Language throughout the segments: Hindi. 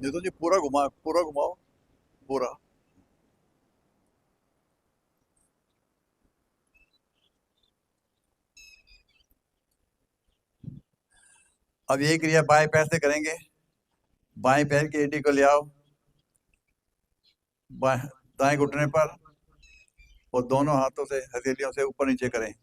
ये तो जी पूरा घुमा, पूरा घुमाओ, पूरा। अब यही क्रिया बाएं पैर से करेंगे। बाएं पैर की एड़ी को ले आओ दाएं घुटने पर, और दोनों हाथों से हथेलियों से ऊपर नीचे करें।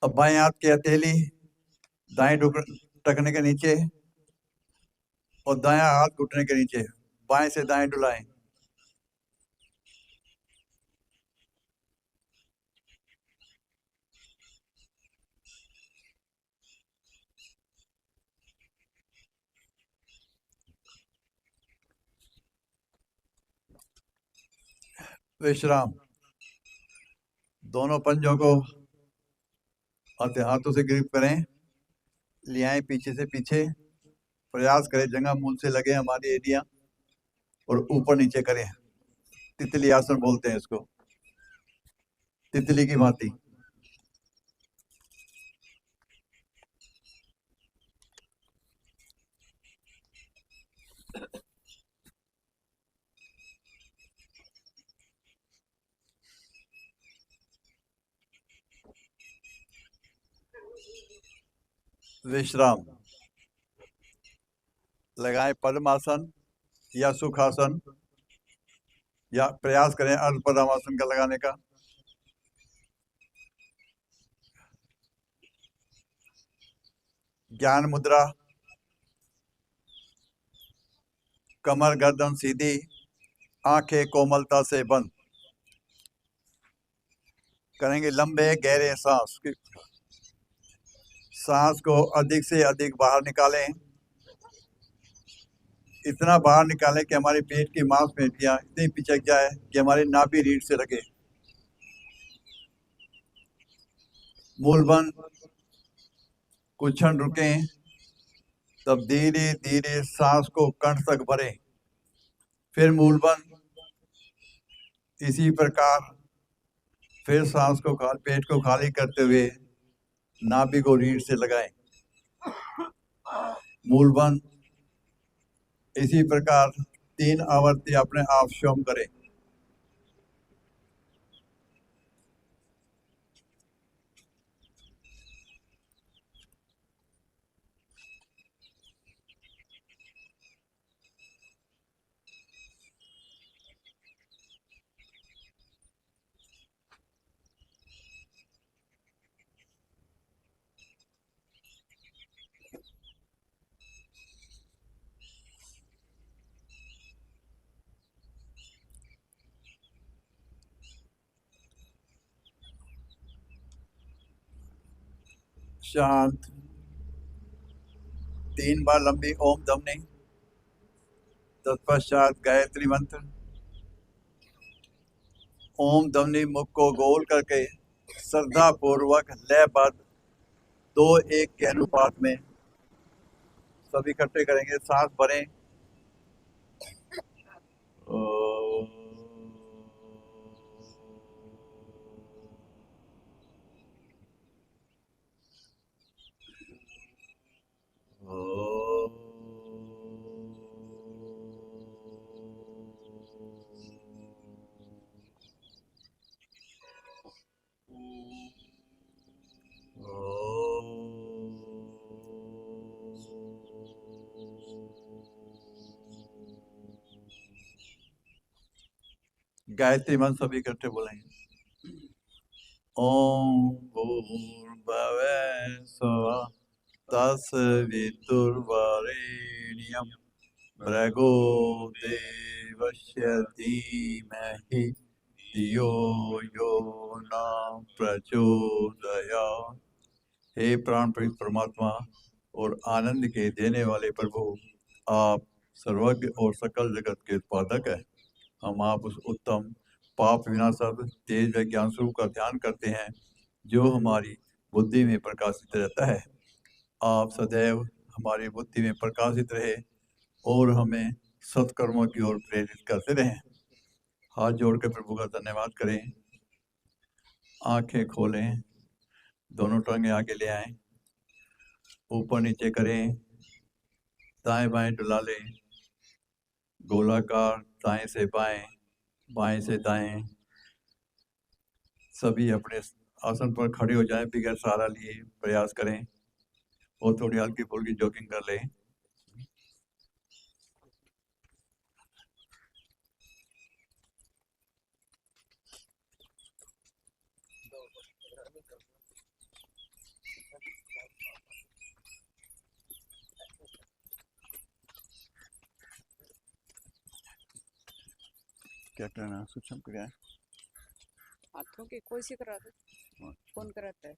अब बाएं हाथ की हथेली दाएं टखने के नीचे और दायां हाथ घुटने के नीचे, बाएं से दाएं डुलाएं। विश्राम। दोनों पंजों को हाथों से ग्रिप करें, ले आए पीछे से पीछे, प्रयास करें जंघा मूल से लगे हमारी एड़ियां, और ऊपर नीचे करें। तितली आसन बोलते हैं इसको, तितली की भांति। विश्राम। लगाएं पद्मासन या सुखासन, या प्रयास करें अर्ध पद्मासन का लगाने का। ज्ञान मुद्रा। कमर गर्दन सीधी, आंखें कोमलता से बंद। करेंगे लंबे गहरे सांस। सांस को अधिक से अधिक बाहर निकालें, इतना बाहर निकालें कि हमारे पेट की मांसपेशियां इतनी पिचक जाए कि हमारी नाभि रीढ़ से लगे। मूल बंद, कुछ क्षण रुकें, तब धीरे धीरे सांस को कंठ तक भरें, फिर मूल बंद। इसी प्रकार फिर सांस को पेट को खाली करते हुए नाभि को रीढ़ से लगाएं, मूल बंद। इसी प्रकार 3 आवर्ती अपने आप श्वम करें। शांत। 3 बार लंबी ओम ध्वनि, तत्पश्चात गायत्री मंत्र। ओम ध्वनि मुख को गोल करके श्रद्धा पूर्वक लयबद्ध 2-1 के अनुपात में सभी इकट्ठे करेंगे। सांस भरें। गायत्री मंत्र सभी इकट्ठे बोलेंगे। ओम भूर्भुवः स्वः तत्सवितुर्वरेण्यं भर्गो देवस्य धीमहि धियो यो न प्रचोदयात्। हे प्राण प्रिय परमात्मा और आनंद के देने वाले प्रभु, आप सर्वज्ञ और सकल जगत के उत्पादक हैं। हम आप उस उत्तम पाप विनाशक तेज व ज्ञान स्वरूप का ध्यान करते हैं जो हमारी बुद्धि में प्रकाशित रहता है। आप सदैव हमारी बुद्धि में प्रकाशित रहे और हमें सत्कर्मों की ओर प्रेरित करते रहें। हाथ जोड़कर प्रभु का धन्यवाद करें। आंखें खोलें, दोनों टांगें आगे ले आएं, ऊपर नीचे करें, दाएं बाएं डुला लें, गोलाकार दाएं से बाएं, बाएं से दाएं। सभी अपने आसन पर खड़े हो जाएं, बिगैर सहारा लिए प्रयास करें और थोड़ी हल्की फुल्की जॉगिंग कर लें। क्या करना सूक्ष्म क्रिया हाथों के कोई सी करा दे। कौन कराता है?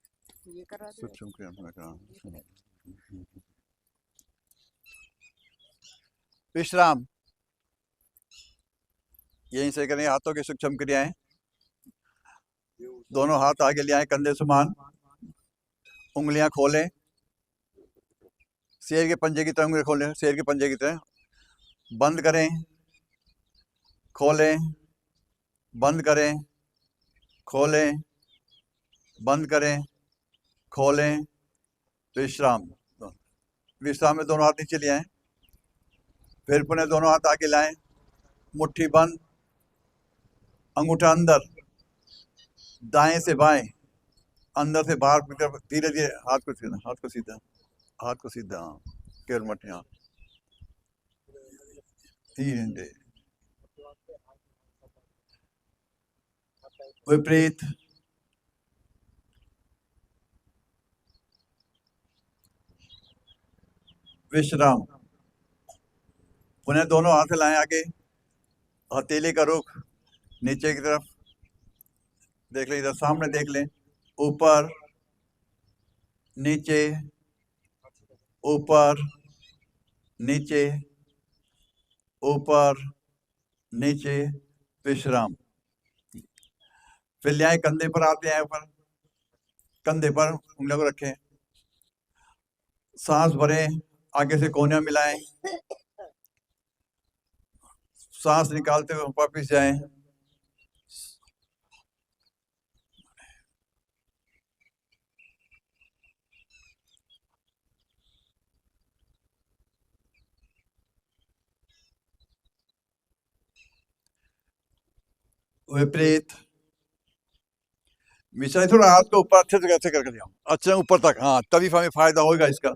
ये करा दे। सूक्ष्म क्रिया अपना करा। विश्राम यहीं से करें। हाथों की सूक्ष्म क्रियाएं। दोनों हाथ आगे ले आए, कंधे समान, उंगलियां खोलें, शेर के पंजे की तरह उंगलियां खोलें, शेर के पंजे की तरह। बंद करें, खोलें, बंद करें, खोलें, बंद करें, खोलें। विश्राम। विश्राम में दोनों हाथ नीचे ले आए, फिर पुनः दोनों हाथ आगे लाएं, मुट्ठी बंद, अंगूठा अंदर, दाएं से बाएं, अंदर से बाहर, धीरे धीरे हाथ को सीधा, हाथ को सीधा, हाथ को सीधा, केवल मत यहाँ, धीरे धीरे। विपरीत। विश्राम। पुनः दोनों हाथ लाएं आगे, हथेली का रुख नीचे की तरफ देख लें, इधर सामने देख लें, ऊपर नीचे, ऊपर नीचे, ऊपर नीचे। विश्राम। फिर ले आए, कंधे पर आते हैं, ऊपर कंधे पर उंगलियों को रखें, सांस भरें, आगे से कोहनियां मिलाएं, सांस निकालते हुए वापिस जाएं। विपरीत। मिश्रा थोड़ा हाथ को ऊपर अच्छे से कैसे करके दिया, अच्छे ऊपर तक, हाँ, तभी हमें फायदा होगा इसका।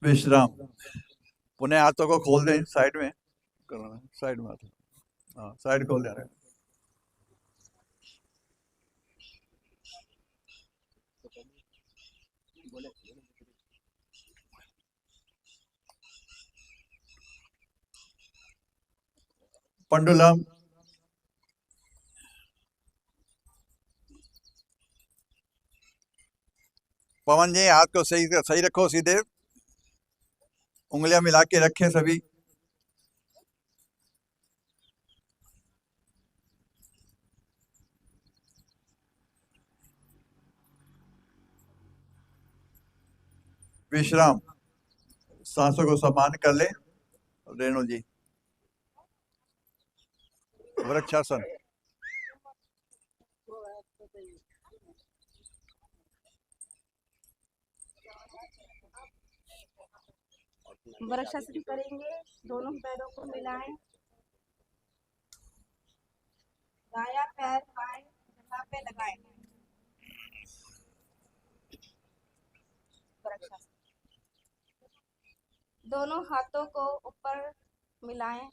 विश्राम। पुनः हाथों को खोल दें, साइड में करना, साइड में हाथ, हाँ, साइड खोल दें। पंडुलम। पवन जी हाथ को सही सही रखो, सीधे उंगलियां मिला के रखें सभी। विश्राम। सांसों को समान कर ले। रेणु जी, वृक्षासन। वृक्षासन करेंगे, दोनों पैरों को मिलाएं, दायां पैर बाएं जगह पे लगाएं। वृक्षासन। दोनों हाथों को ऊपर मिलाएं।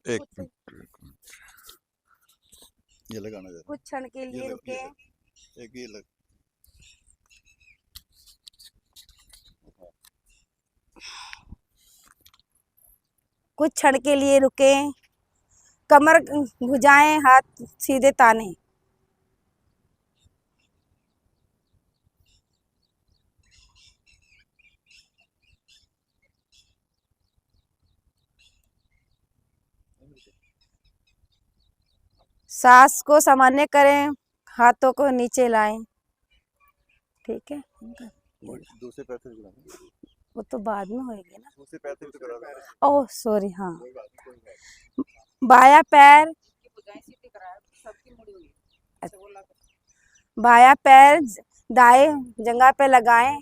एक मिनट, ये लगाना जरा, कुछ क्षण के लिए रुके। एक ये लग। कुछ क्षण के लिए रुके, कमर भुजाएं, हाथ सीधे ताने। सांस को सामान्य करें, हाथों को नीचे लाएं। ठीक है, दूसरे पैर से चलाना। वो तो बाद में होएगी ना। दूसरे पैर से भी तो करा। ओह सॉरी, हाँ। बायां पैर, भुजाएं सीधी कराए, सबकी मुड़ी हुई ऐसे वो लगा। बायां पैर दाएं जंघा पे लगाएं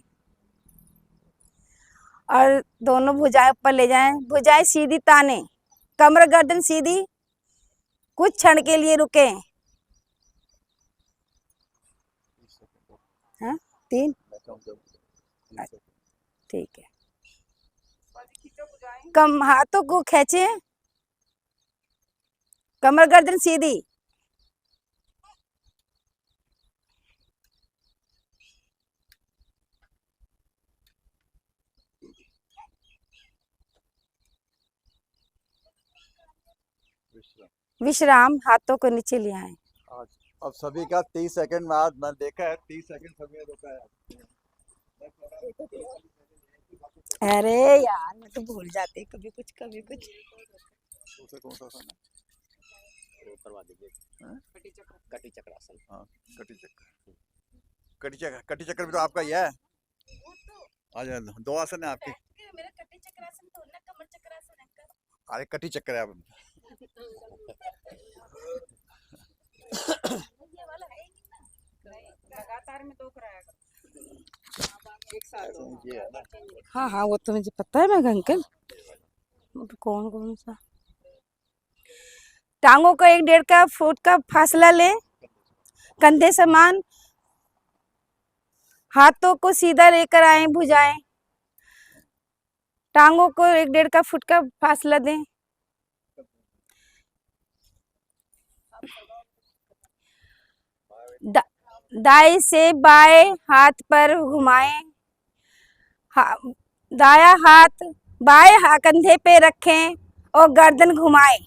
और दोनों भुजाएं ऊपर ले जाएं। भुजाएं सीधी ताने, कमर गर्दन सीधी, कुछ क्षण के लिए रुके। हाँ, 3। ठीक है। खींचो भुजाएं। कम हाथों को खींचे, कमर गर्दन सीधी। विश्राम, हाथों को नीचे ले आए। आज अब सभी का 30 सेकंड में, आज मैं देखा है 30 सेकंड सभी ने रोका है। अरे यार, मैं तो भूल जाती, कभी कुछ कभी कुछ। दूसरा कौन सा आसन है? वो करवा दीजिए। कटी चक्र। कटी चक्रासन। हाँ, कटी चक्र। कटी चक्र भी तो आपका ही है। आज 2 आसन है आपके। मेरा कटी चक्रासन तो ना, कमर चक्रासन है। अरे कटी चक्र है आप। ये वाला है ही नहीं, लगातार में 2 कराया करो। एक साथ दो। ये है ना। हाँ हाँ, वो तो मुझे पता है। मैं अंकल कौन कौन सा, टांगों को 1-1.5 फुट का फासला लें, कंधे समान, हाथों को सीधा लेकर आए, भुजाएं, टांगों को 1-1.5 फुट का फासला दें। दाएं से बाएं हाथ पर घुमाएं, दायां हाथ बाएं कंधे पे रखें और गर्दन घुमाएं।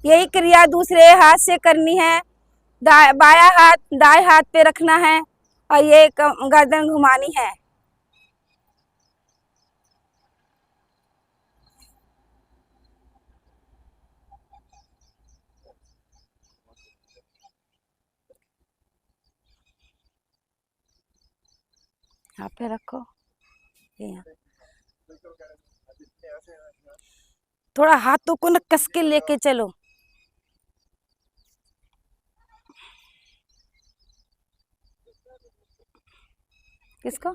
यही क्रिया दूसरे हाथ से करनी है। बायां हाथ दाएं हाथ पे रखना है और ये गर्दन घुमानी है। यहाँ पे रखो, यहाँ थोड़ा हाथों को न कस के लेके चलो। किसको?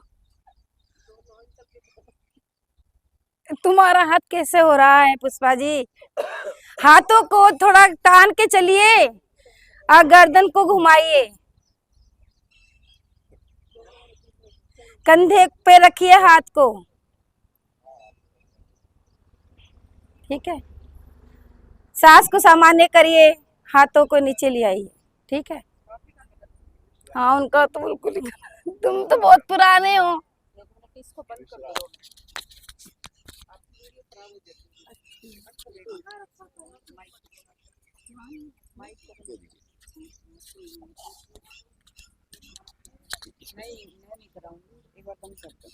तुम्हारा हाथ कैसे हो रहा है पुष्पा जी? हाथों को थोड़ा तान के चलिए और गर्दन को घुमाइए। कंधे पे रखिए हाथ को। ठीक है, सांस को सामान्य करिए, हाथों को नीचे ले आइए। ठीक है, हाँ उनका तो बिल्कुल ही तुम तो बहुत पुराने हो। इसको बंद कर दो। आपकी वीडियो खराब हो जाती है। माइक नहीं, मैं नहीं कराऊंगी, एक बार बंद कर दो।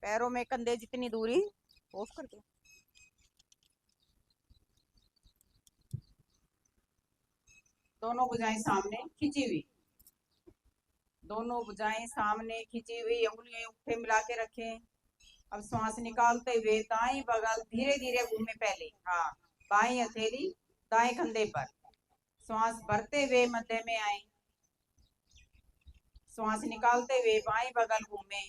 पैरों में कंधे जितनी दूरी ऑफ कर दो। दोनों भुजाएं सामने खींची हुई, दोनों भुजाएं सामने खींची हुई, उंगलियां उठे मिला के रखें। अब श्वास निकालते हुए दाएं बगल धीरे धीरे घूमे पहले, हाँ, बाएं हथेली दाएं कंधे पर। श्वास भरते हुए मध्य में आए, श्वास निकालते हुए बाएं बगल घूमे,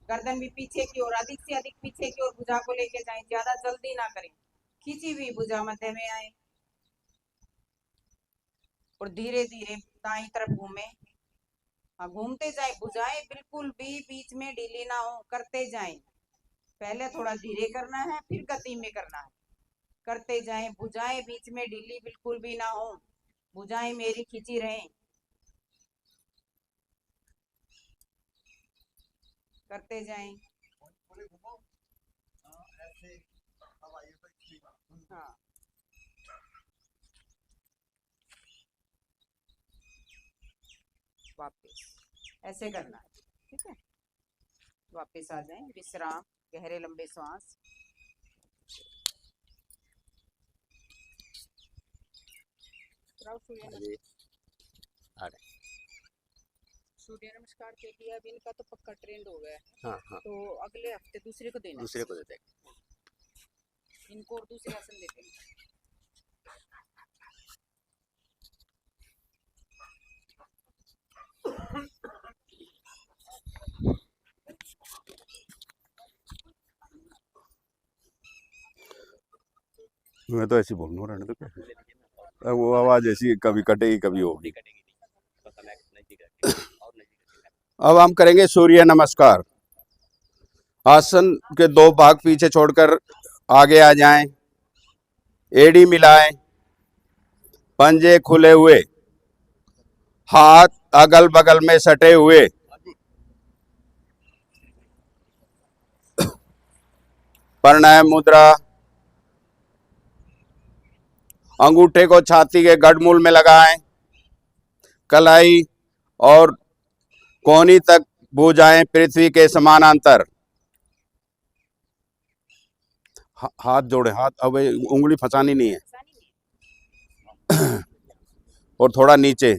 गर्दन भी पीछे की ओर, अधिक से अधिक पीछे की ओर भुजा को लेके जाएं, ज्यादा जल्दी ना करें। खींची हुई भुजा मध्य में आए और धीरे धीरे दाएं तरफ घूमे। हाँ, घूमते जाए, भुजाएं बिल्कुल भी बीच में ढीली ना हो, करते जाएं। पहले थोड़ा धीरे करना है, फिर गति में करना है, करते जाएं। भुजाएं बीच में ढीली बिल्कुल भी ना हो, भुजाएं मेरी खींची रहें, करते जाएं। हाँ, वापस ऐसे करना है, ठीक है। वापस आ जाएं, विश्राम, गहरे लंबे श्वास। सूर्य नमस्कार के दिया, अभी इनका तो पक्का ट्रेंड हो गया है। हाँ हाँ, तो अगले हफ्ते दूसरे को देना, दूसरे को देते हैं। इनको और दूसरे आसन देते हैं। मैं तो ऐसे बोलूँ, रहने दो क्या, वो आवाज ऐसी कभी कटेगी कभी होगी। अब हम करेंगे सूर्य नमस्कार। आसन के दो भाग पीछे छोड़कर आगे आ जाएं, एड़ी मिलाएं, पंजे खुले हुए, हाथ अगल बगल में सटे हुए, प्राणायाम मुद्रा। अंगूठे को छाती के गढ़मूल में लगाएं, कलाई और कोहनी तक भुजाएं पृथ्वी के समानांतर। हाथ जोड़े, हाथ अब उंगली फंसानी नहीं है, और थोड़ा नीचे।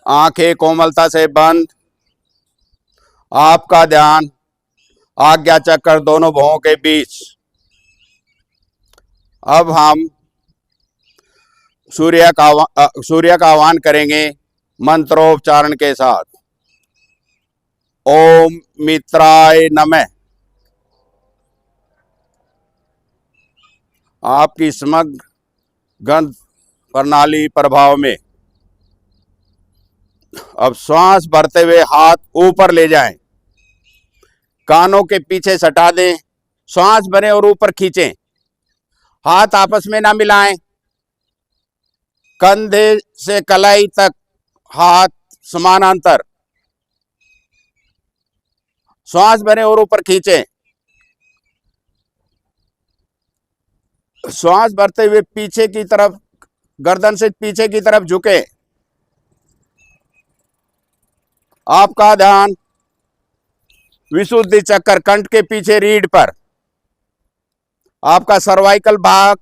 आंखें कोमलता से बंद। आपका ध्यान आज्ञा चक्र दोनों भुवों के बीच। अब हम सूर्य का आह्वान करेंगे मंत्रोच्चारण के साथ। ओम मित्राय नमः। आपकी समग्र गंध प्रणाली प्रभाव में अब श्वास भरते हुए हाथ ऊपर ले जाएं, कानों के पीछे सटा दें, श्वास भरें और ऊपर खींचें, हाथ आपस में ना मिलाएं, कंधे से कलाई तक हाथ समानांतर, श्वास भरें और ऊपर खींचें। श्वास भरते हुए पीछे की तरफ, गर्दन से पीछे की तरफ झुके। आपका ध्यान विशुद्धि चक्र कंठ के पीछे रीढ़ पर। आपका सर्वाइकल भाग,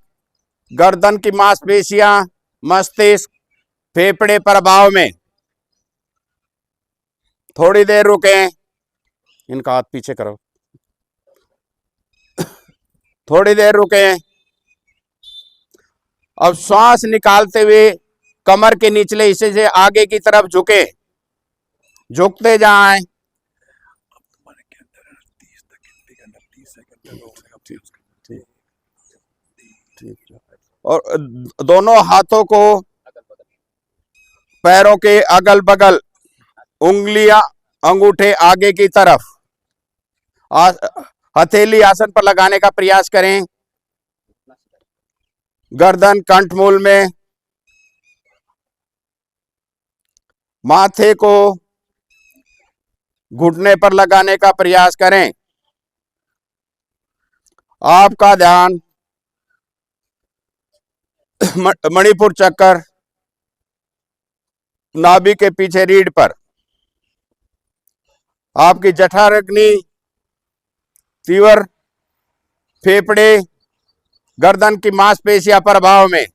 गर्दन की मांसपेशियां, मस्तिष्क, फेफड़े प्रभाव में। थोड़ी देर रुकें, इनका हाथ पीछे करो, थोड़ी देर रुकें। अब श्वास निकालते हुए कमर के निचले हिस्से से आगे की तरफ झुके, झुकते जाएं। और दोनों हाथों को पैरों के अगल बगल, उंगलियां अंगूठे आगे की तरफ, हथेली आसन पर लगाने का प्रयास करें। गर्दन कंठमूल में, माथे को घुटने पर लगाने का प्रयास करें। आपका ध्यान मणिपुर चक्र, नाभि के पीछे रीढ़ पर। आपकी जठराग्नि, तीव्र फेफड़े, गर्दन की मांसपेशियां प्रभाव में।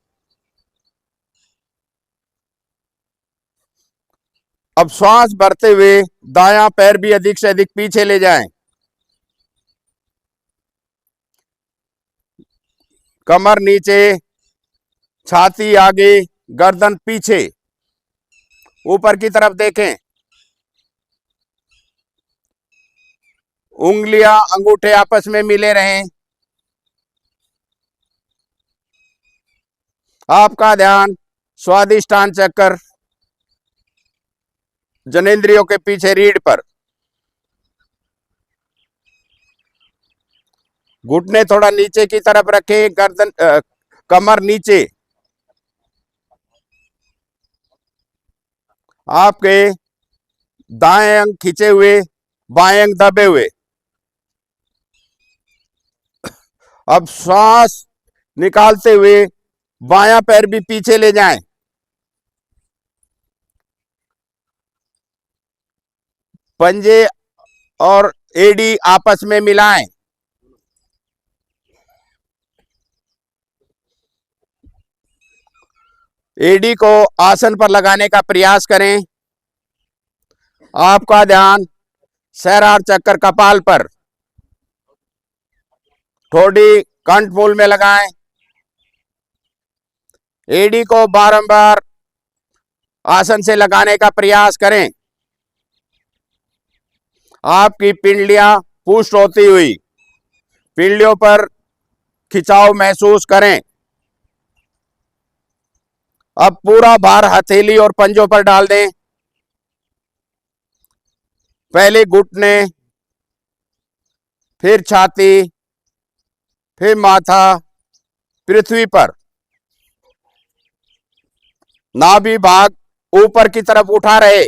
अब श्वास भरते हुए दायां पैर भी अधिक से अधिक पीछे ले जाएं। कमर नीचे, छाती आगे, गर्दन पीछे, ऊपर की तरफ देखें। उंगलियां, अंगूठे आपस में मिले रहें। आपका ध्यान स्वादिष्टान चक्र, जनेंद्रियों के पीछे रीढ़ पर। घुटने थोड़ा नीचे की तरफ रखें, गर्दन कमर नीचे। आपके दाएं अंग खींचे हुए, बाएं अंग दबे हुए। अब श्वास निकालते हुए बायां पैर भी पीछे ले जाएं। पंजे और एडी आपस में मिलाएं। एडी को आसन पर लगाने का प्रयास करें। आपका ध्यान सहस्रार चक्र, कपाल पर। ठोड़ी कंठमूल में लगाएं। एडी को बारंबार आसन से लगाने का प्रयास करें। आपकी पिंडलियां पुष्ट होती हुई, पिंडलियों पर खिंचाव महसूस करें। अब पूरा भार हथेली और पंजों पर डाल दें। पहले घुटने, फिर छाती, फिर माथा पृथ्वी पर। नाभि भाग ऊपर की तरफ उठा रहे।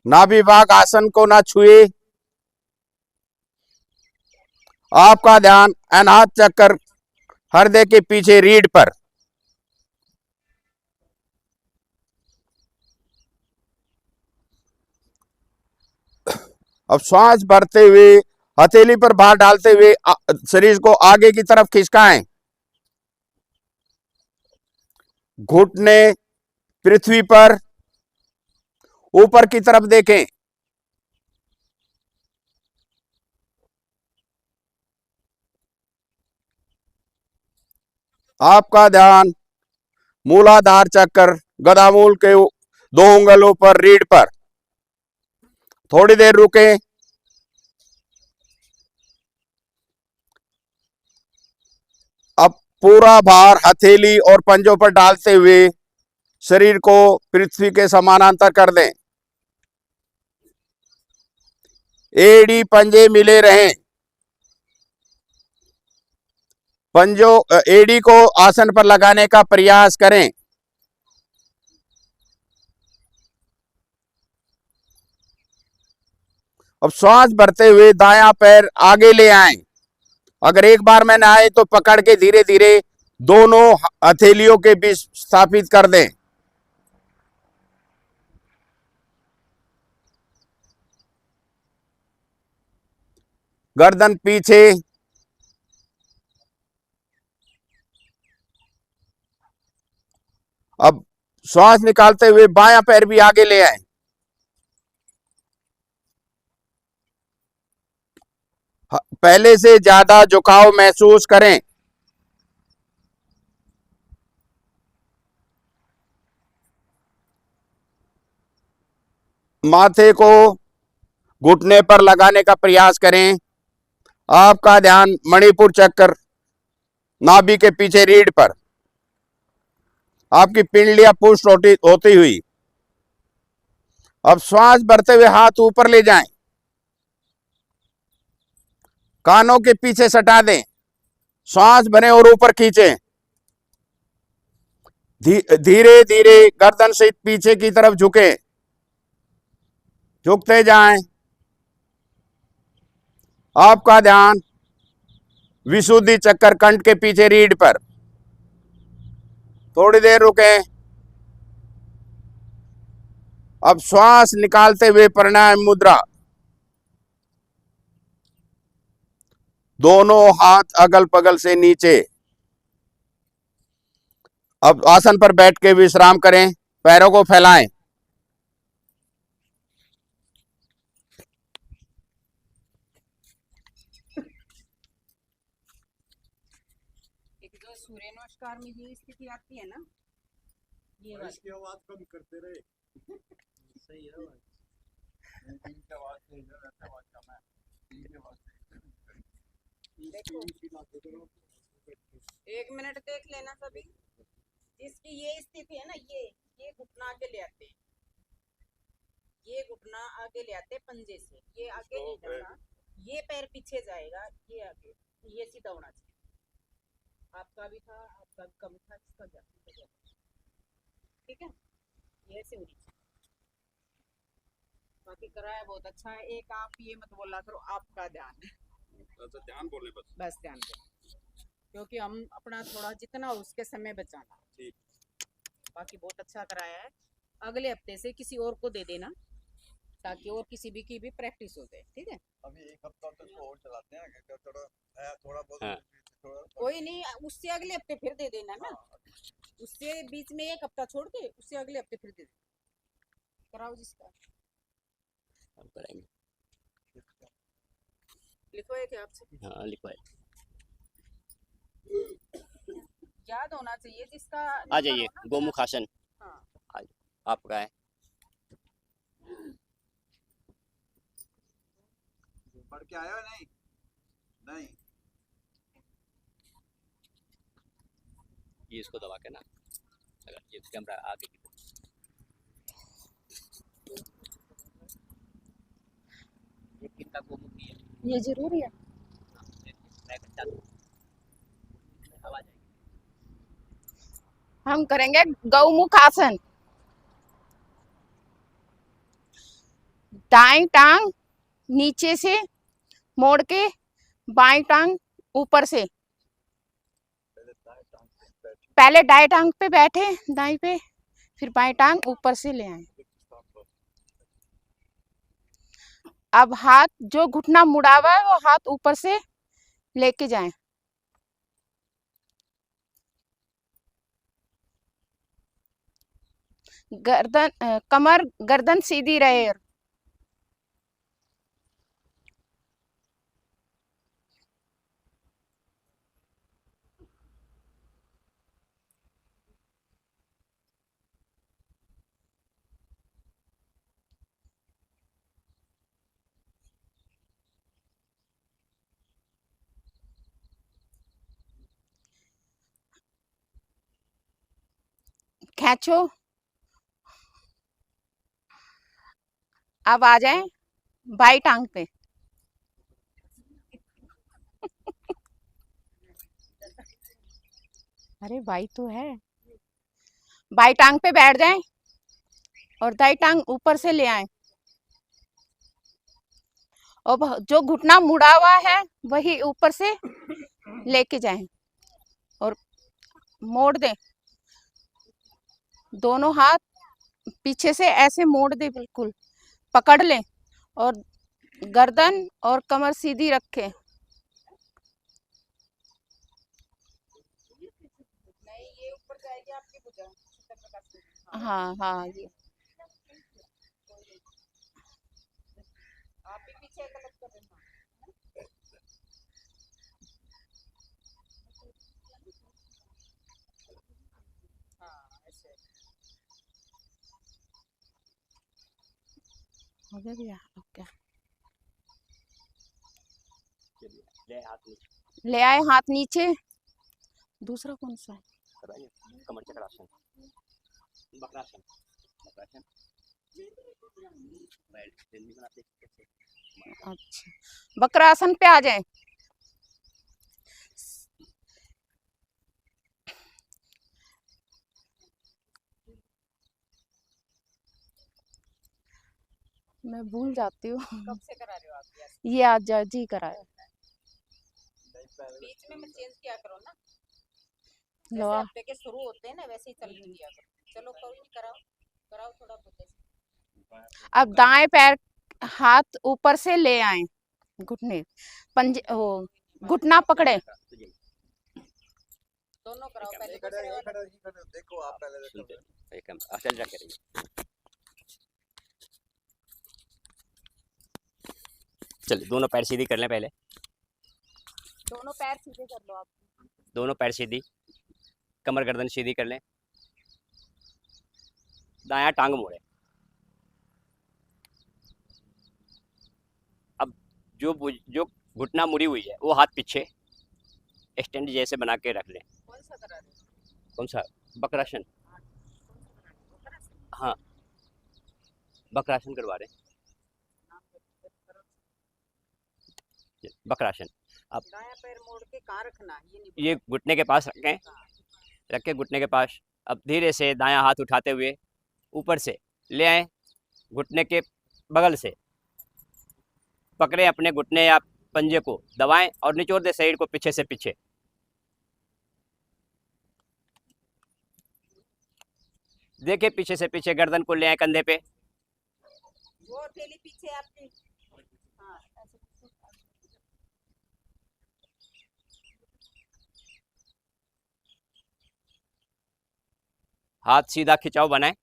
नाभि भाग आसन को ना छुए। आपका ध्यान अनाहत चक्र, हृदय के पीछे रीढ़ पर। अब श्वास भरते हुए हथेली पर भार डालते हुए शरीर को आगे की तरफ खिसकाएं। घुटने पृथ्वी पर, ऊपर की तरफ देखें। आपका ध्यान मूलाधार चक्र, गदामूल के दो उंगलों पर, रीढ़ पर। थोड़ी देर रुकें। अब पूरा भार हथेली और पंजों पर डालते हुए शरीर को पृथ्वी के समानांतर कर दें। एड़ी पंजे मिले रहें। पंजों एड़ी को आसन पर लगाने का प्रयास करें। अब श्वास भरते हुए दायां पैर आगे ले आएं। अगर एक बार में ना आए तो पकड़ के धीरे धीरे दोनों हथेलियों के बीच स्थापित कर दें। गर्दन पीछे। अब श्वास निकालते हुए बायां पैर भी आगे ले आए। पहले से ज्यादा झुकाव महसूस करें। माथे को घुटने पर लगाने का प्रयास करें। आपका ध्यान मणिपुर चक्र, नाभि के पीछे रीढ़ पर। आपकी पिंडलियां पुष्ट होती हुई। अब श्वास भरते हुए हाथ ऊपर ले जाएं। कानों के पीछे सटा दें। श्वास भरें और ऊपर खींचें। धीरे धीरे गर्दन से पीछे की तरफ झुकें। झुकते जाएं। आपका ध्यान विशुद्धि चक्र, कंठ के पीछे रीढ़ पर। थोड़ी देर रुकें। अब श्वास निकालते हुए प्राणायाम मुद्रा। दोनों हाथ अगल बगल से नीचे। अब आसन पर बैठ के विश्राम करें, पैरों को फैलाएं। एक जो सूर्य नमस्कार में ये स्थिति आती है ना, ये वाली इसकी आवाज कम करते रहे। सही है भाई। इनकी आवाज से इधर ऐसे आवाज कम है। इनकी आवाज से देखो, 1 मिनट देख लेना सभी। जिसकी ये स्थिति है ना, ये घुटना आगे ले आते हैं, ये घुटना आगे ले आते हैं पंजे से, ये आगे नहीं जाना, ये पैर पीछे जाएगा, ये आगे, ये सीधा होना चाहिए। आपका भी था, आपका भी कम था, इसका ज्यादा। ठीक है, ये ऐसे होनी चाहिए। बाकी कराया बहुत अच्छा है। एक आप ये मत बोला करो आपका ध्यान, अच्छा ध्यान बोले बस ध्यान दे, क्योंकि हम अपना थोड़ा जितना हो उसके समय बचाना। ठीक। बाकी बहुत अच्छा कराया है। अगले हफ्ते से किसी और को दे देना, ताकि और किसी भी की भी प्रैक्टिस हो जाए। ठीक है, अभी 1 हफ्ता तो इसको और चलाते हैं, अगर थोड़ा बहुत हाँ। कोई नहीं, उससे अगले हफ्ते फिर दे देना ना। उससे बीच में 1 हफ्ता छोड़ के उससे अगले हफ्ते फिर दे देना। कराओ जिसका। हम करेंगे। लिखो है क्या आपसे? हाँ लिखवाए। याद होना चाहिए जिसका आ नंबर जाइए, हो ना। गोमुख आसन हाँ, आपका है। पढ़ के आया हो? नहीं नहीं। ये इसको दबा के ना, अगर ये कैमरा आगे की ये कितना गोमुख है, ये जरूरी है। मैं करता हूँ। आवाज आएगी। हम करेंगे गौमुख आसन। दाएं टांग नीचे से मोड़ के, बाएं टांग ऊपर से। पहले दाएं टांग पे बैठे, दाएं पे, फिर बाएं टांग ऊपर से ले आए। अब हाथ जो घुटना मुड़ा हुआ है वो हाथ ऊपर से लेके जाएं। गर्दन कमर गर्दन सीधी रहे। खींचो। अब आ जाएं बाई टांग पे। अरे बाई तो है। बाई टांग पे बैठ जाएं और दाई टांग ऊपर से ले आए। और जो घुटना मुड़ा हुआ है वही ऊपर से लेके जाएं और मोड़ दें। दोनों हाथ पीछे से ऐसे मोड़ दे, बिल्कुल पकड़ लें और गर्दन और कमर सीधी रखें। नहीं ये ऊपर जाएगी आपकी भुजा। हाँ हाँ, ये आप भी पीछे गलत कर रहे हैं। हाँ ऐसे। हो गया भैया। ओके, चलिए, ले हाथ नीचे ले आए हाथ नीचे। दूसरा कौन सा है? कराइए। कमर चक्रासन, बकरासन, बकरासन। बैठ जल्दी बनाते कैसे? अच्छा, बकरासन पे आ जाए। मैं भूल जाती हूँ। कब से करा रहे हो आप ये आज जी कराया। बीच में चेंज किया करो ना, लो जैसे आ। हफ्ते के शुरू होते हैं ना वैसे ही चल दिया करो। चलो कोई नहीं, कराओ कराओ थोड़ा बहुत ऐसे। अब दाएं पैर हाथ ऊपर से ले आए, घुटने पंजे वो घुटना पकड़े, दोनों कराओ पहले दूसरे वाला। देखो आप पहले सुनते हैं। एक हम चल रहा करेंगे। चलिए दोनों पैर सीधी कर लें पहले, दोनों पैर सीधे कर लो आप। दोनों पैर सीधी, कमर गर्दन सीधी कर लें, दायां टांग मोड़े। अब जो घुटना मुड़ी हुई है वो हाथ पीछे एक्सटेंड जैसे बना के रख लें। कौन सा करा रहे हो? कौन सा? बक्रासन। हाँ, बक्रासन करवा रहे हैं। बक्रासन। अब दायां पैर मोड़ के कहाँ रखना है? ये नहीं ये घुटने के पास रखें, रख के घुटने के पास अब धीरे से दायां हाथ उठाते हुए ऊपर से ले आए, घुटने के बगल से पकड़े अपने घुटने या पंजे को, दबाएं और निचोड़ दे शरीर को पीछे से पीछे। देखिए पीछे से पीछे गर्दन को ले आए कंधे पे, वो हथेली पीछे आपकी। हाँ ऐसे। हाथ सीधा खिंचाव बनाए,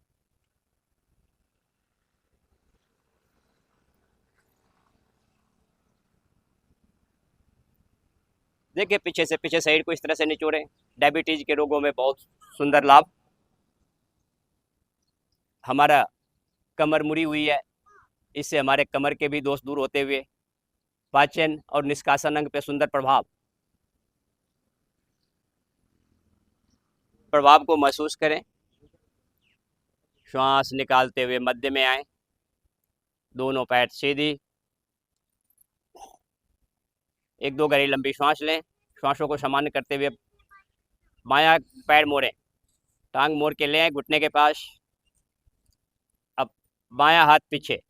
देखिए पीछे से पीछे शरीर को इस तरह से निचोड़े। डायबिटीज के रोगों में बहुत सुंदर लाभ। हमारा कमर मुड़ी हुई है, इससे हमारे कमर के भी दोष दूर होते हुए पाचन और निष्कासन अंग पे सुंदर प्रभाव को महसूस करें। श्वास निकालते हुए मध्य में आए, दोनों पैर सीधी, एक दो गहरी लंबी श्वास लें। श्वासों को सामान्य करते हुए बायां पैर मोड़ें, टांग मोड़ के ले आए घुटने के पास। अब बायां हाथ पीछे,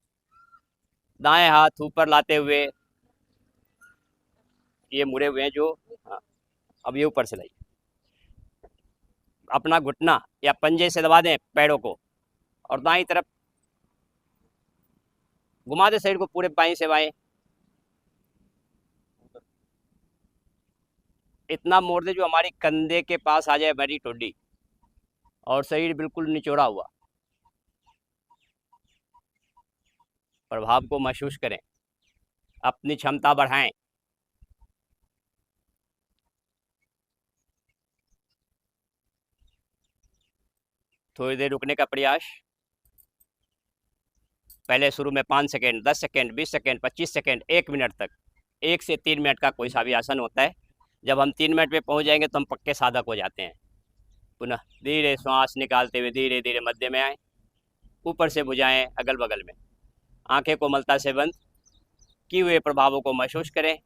दाएं हाथ ऊपर लाते हुए, ये मुड़े हुए हैं जो, हाँ, अब ये ऊपर से लाइए। अपना घुटना या पंजे से दबा दें पैरों को और दाईं तरफ घुमा दें शरीर को पूरे बाएं से बाएं। इतना मोड़ दे जो हमारी कंधे के पास आ जाए हमारी ठोडी, और शरीर बिल्कुल निचोड़ा हुआ। प्रभाव को महसूस करें, अपनी क्षमता बढ़ाएं। थोड़ी देर रुकने का प्रयास। पहले शुरू में 5 second, 10 second, 20 second, 25 second, 1 minute तक, 1 से 3 मिनट का कोई सा भी आसन होता है। जब हम 3 मिनट पे पहुंच जाएंगे तो हम पक्के साधक हो जाते हैं। पुनः धीरे श्वास निकालते हुए धीरे धीरे मध्य में आए, ऊपर से भुजाएं अगल बगल में, आंखें कोमलता से बंद किए हुए प्रभावों को महसूस करें।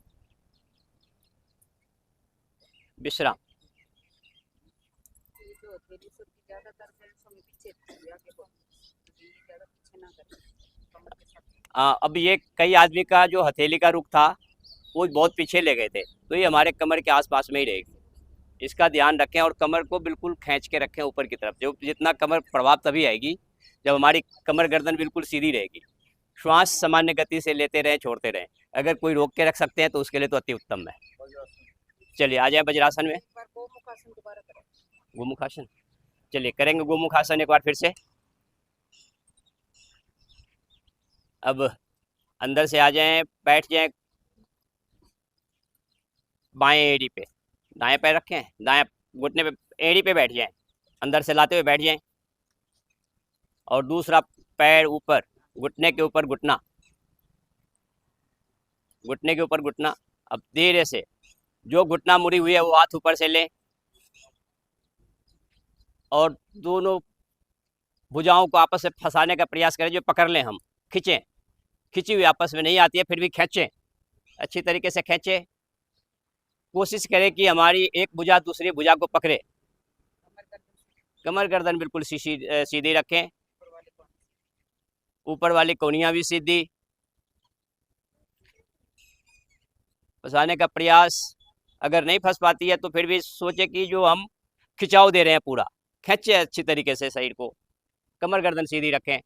विश्राम। ये जो हथेली से ज्यादातर पेरेंट्स में पीछे आगे को ज्यादा पीछे ना करें, कमर के साथ। अब ये कई आदमी का जो हथेली का रुख था वो बहुत पीछे ले गए थे, तो ये हमारे कमर के आसपास में ही रहेगी। इसका ध्यान रखें और कमर को बिल्कुल खींच के रखें ऊपर की तरफ। जो जितना कमर प्रभाव तभी आएगी जब हमारी कमर गर्दन बिल्कुल सीधी रहेगी। श्वास सामान्य गति से लेते रहें, छोड़ते रहें। अगर कोई रोक के रख सकते हैं तो उसके लिए तो अति उत्तम है। चलिए आ जाए वज्रासन में। एक बार गोमुखासन दोबारा करें। गोमुखासन, चलिए करेंगे गोमुखासन एक बार फिर से। अब अंदर से आ जाएं, बैठ जाएं बाएं एड़ी पे, दाएं पैर रखें, दाएं घुटने पे, एड़ी पे बैठ जाएं, अंदर से लाते हुए बैठ जाएं और दूसरा पैर ऊपर, घुटने के ऊपर घुटना, घुटने के ऊपर घुटना। अब धीरे से जो घुटना मुड़ी हुई है वो हाथ ऊपर से लें और दोनों भुजाओं को आपस में फंसाने का प्रयास करें, जो पकड़ लें हम, खींचें। खिंची हुई आपस में नहीं आती है, फिर भी खींचें, अच्छी तरीके से खींचें। कोशिश करें कि हमारी एक भुजा दूसरी भुजा को पकड़े। कमर गर्दन बिल्कुल सीधी रखें, ऊपर वाली कोहनियां भी सीधी। फंसाने का प्रयास अगर नहीं फंस पाती है तो फिर भी सोचे कि जो हम खिंचाव दे रहे हैं पूरा, खींचे अच्छी तरीके से शरीर को। कमर गर्दन सीधी रखें,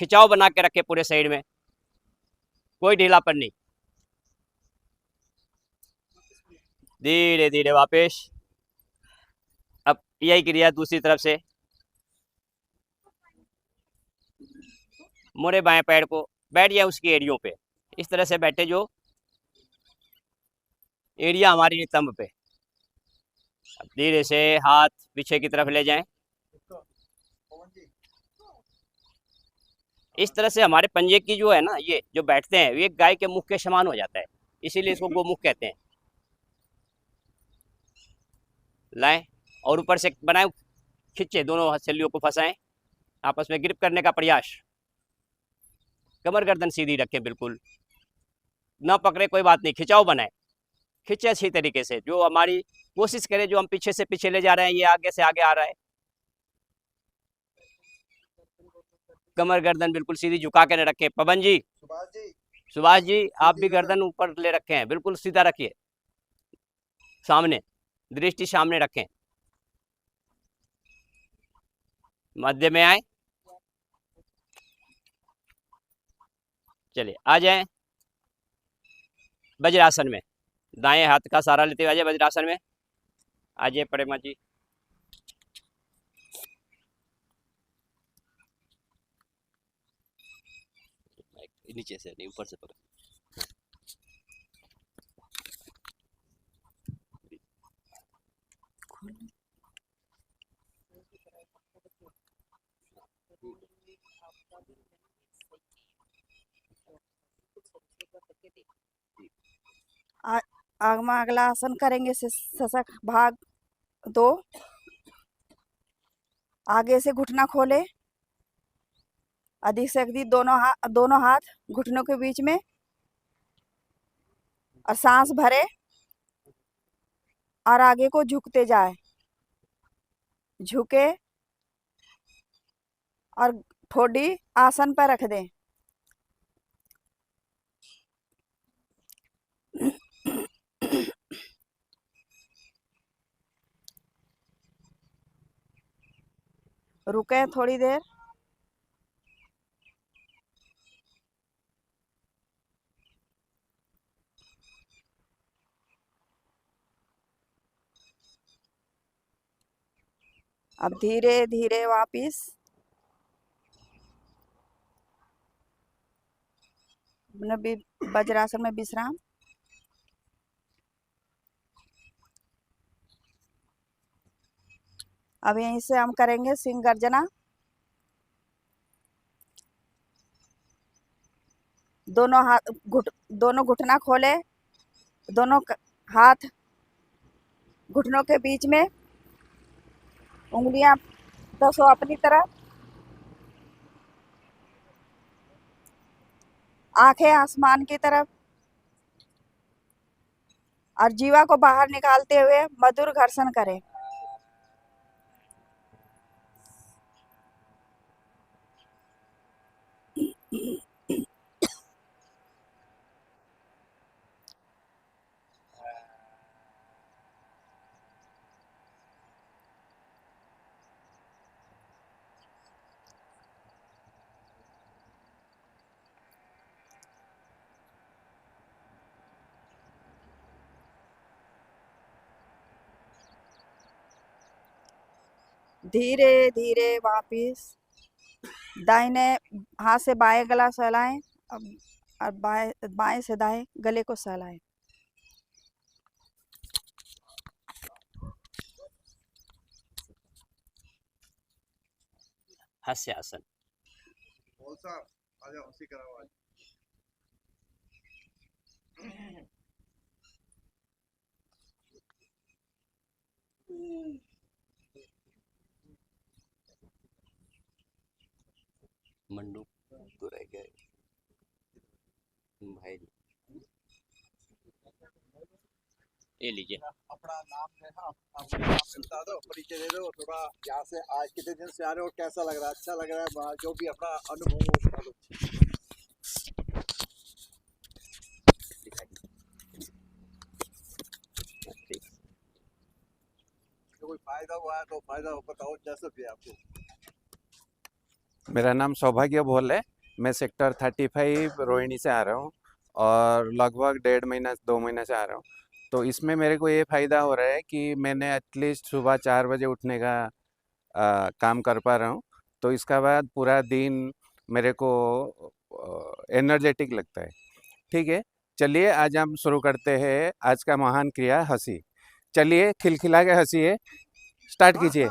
खिंचाव बना के रखे पूरे साइड में, कोई ढीलापन नहीं। धीरे धीरे वापस। अब यही क्रिया दूसरी तरफ से। मोड़े बाएं पैर को, बैठ जाए उसकी एड़ियों पे, इस तरह से बैठे जो एड़िया हमारी नितंब पे। अब धीरे से हाथ पीछे की तरफ ले जाएं। इस तरह से हमारे पंजे की जो है ना, ये जो बैठते हैं, ये गाय के मुख के समान हो जाता है, इसीलिए इसको गोमुख कहते हैं। लाएं और ऊपर से बनाए, खिंचे, दोनों हथेलियों को फंसाएं, आपस में ग्रिप करने का प्रयास। कमर गर्दन सीधी रखें, बिल्कुल ना पकड़े, कोई बात नहीं, खिंचाव बनाए, खिंचे अच्छी तरीके से। जो हमारी कोशिश करें, जो हम पीछे से पीछे ले जा रहे हैं, ये आगे से आगे आ रहा है। कमर गर्दन बिल्कुल सीधी झुका के न रखें। पवन जी, सुभाष जी, आप भी गर्दन ऊपर ले रखे हैं, बिल्कुल सीधा रखिए, सामने, दृष्टि सामने रखें। मध्य में आए, चलिए आ जाएं वज्रासन में। दाएं हाथ का सहारा लेते हुए आ जाए वज्रासन में। आ जाए प्रेमा जी। नीचे से नहीं, ऊपर से पकड़। आगमा अगला आसन करेंगे शशक भाग 2। आगे से घुटना खोले, अधिक से अधिक दोनों हाथ घुटनों के बीच में, और सांस भरे और आगे को झुकते जाए, झुके और ठोडी आसन पर रख दें। रुके थोड़ी देर। अब धीरे धीरे वापिस वज्रासन में विश्राम। अब यहीं से हम करेंगे सिंह गर्जना। दोनों घुटना खोले, दोनों हाथ घुटनों के बीच में, उंगलियां दसों अपनी तरफ, आंखें आसमान की तरफ, और जीवा को बाहर निकालते हुए मधुर घर्षण करें। धीरे धीरे वापिस दाहिने हाथ से बाएं गला सहलाएं, और बाएं से दाएं गले को सहलाएं। हास्य आसन। मंडू तो रह गए भाई, ये लीजिए। अपना नाम लेना, अपना नाम बता दो, परिचय दे दो थोड़ा, यहाँ से आज कितने दिन से आ रहे हो, कैसा लग रहा है, अच्छा लग रहा है, जो भी अपना अनुभव हो बता दो। कोई फायदा हुआ है तो फायदा बताओ, जैसे भी आपको। मेरा नाम सौभाग्य भोल है। मैं सेक्टर 35 रोहिणी से आ रहा हूँ और लगभग 1.5 महीना 2 महीने से आ रहा हूँ। तो इसमें मेरे को ये फ़ायदा हो रहा है कि मैंने एटलीस्ट सुबह 4 बजे उठने का काम कर पा रहा हूँ। तो इसका बाद पूरा दिन मेरे को एनर्जेटिक लगता है। ठीक है, चलिए आज हम शुरू करते हैं आज का महान क्रिया हंसी। चलिए खिलखिला के हंसिए, स्टार्ट कीजिए।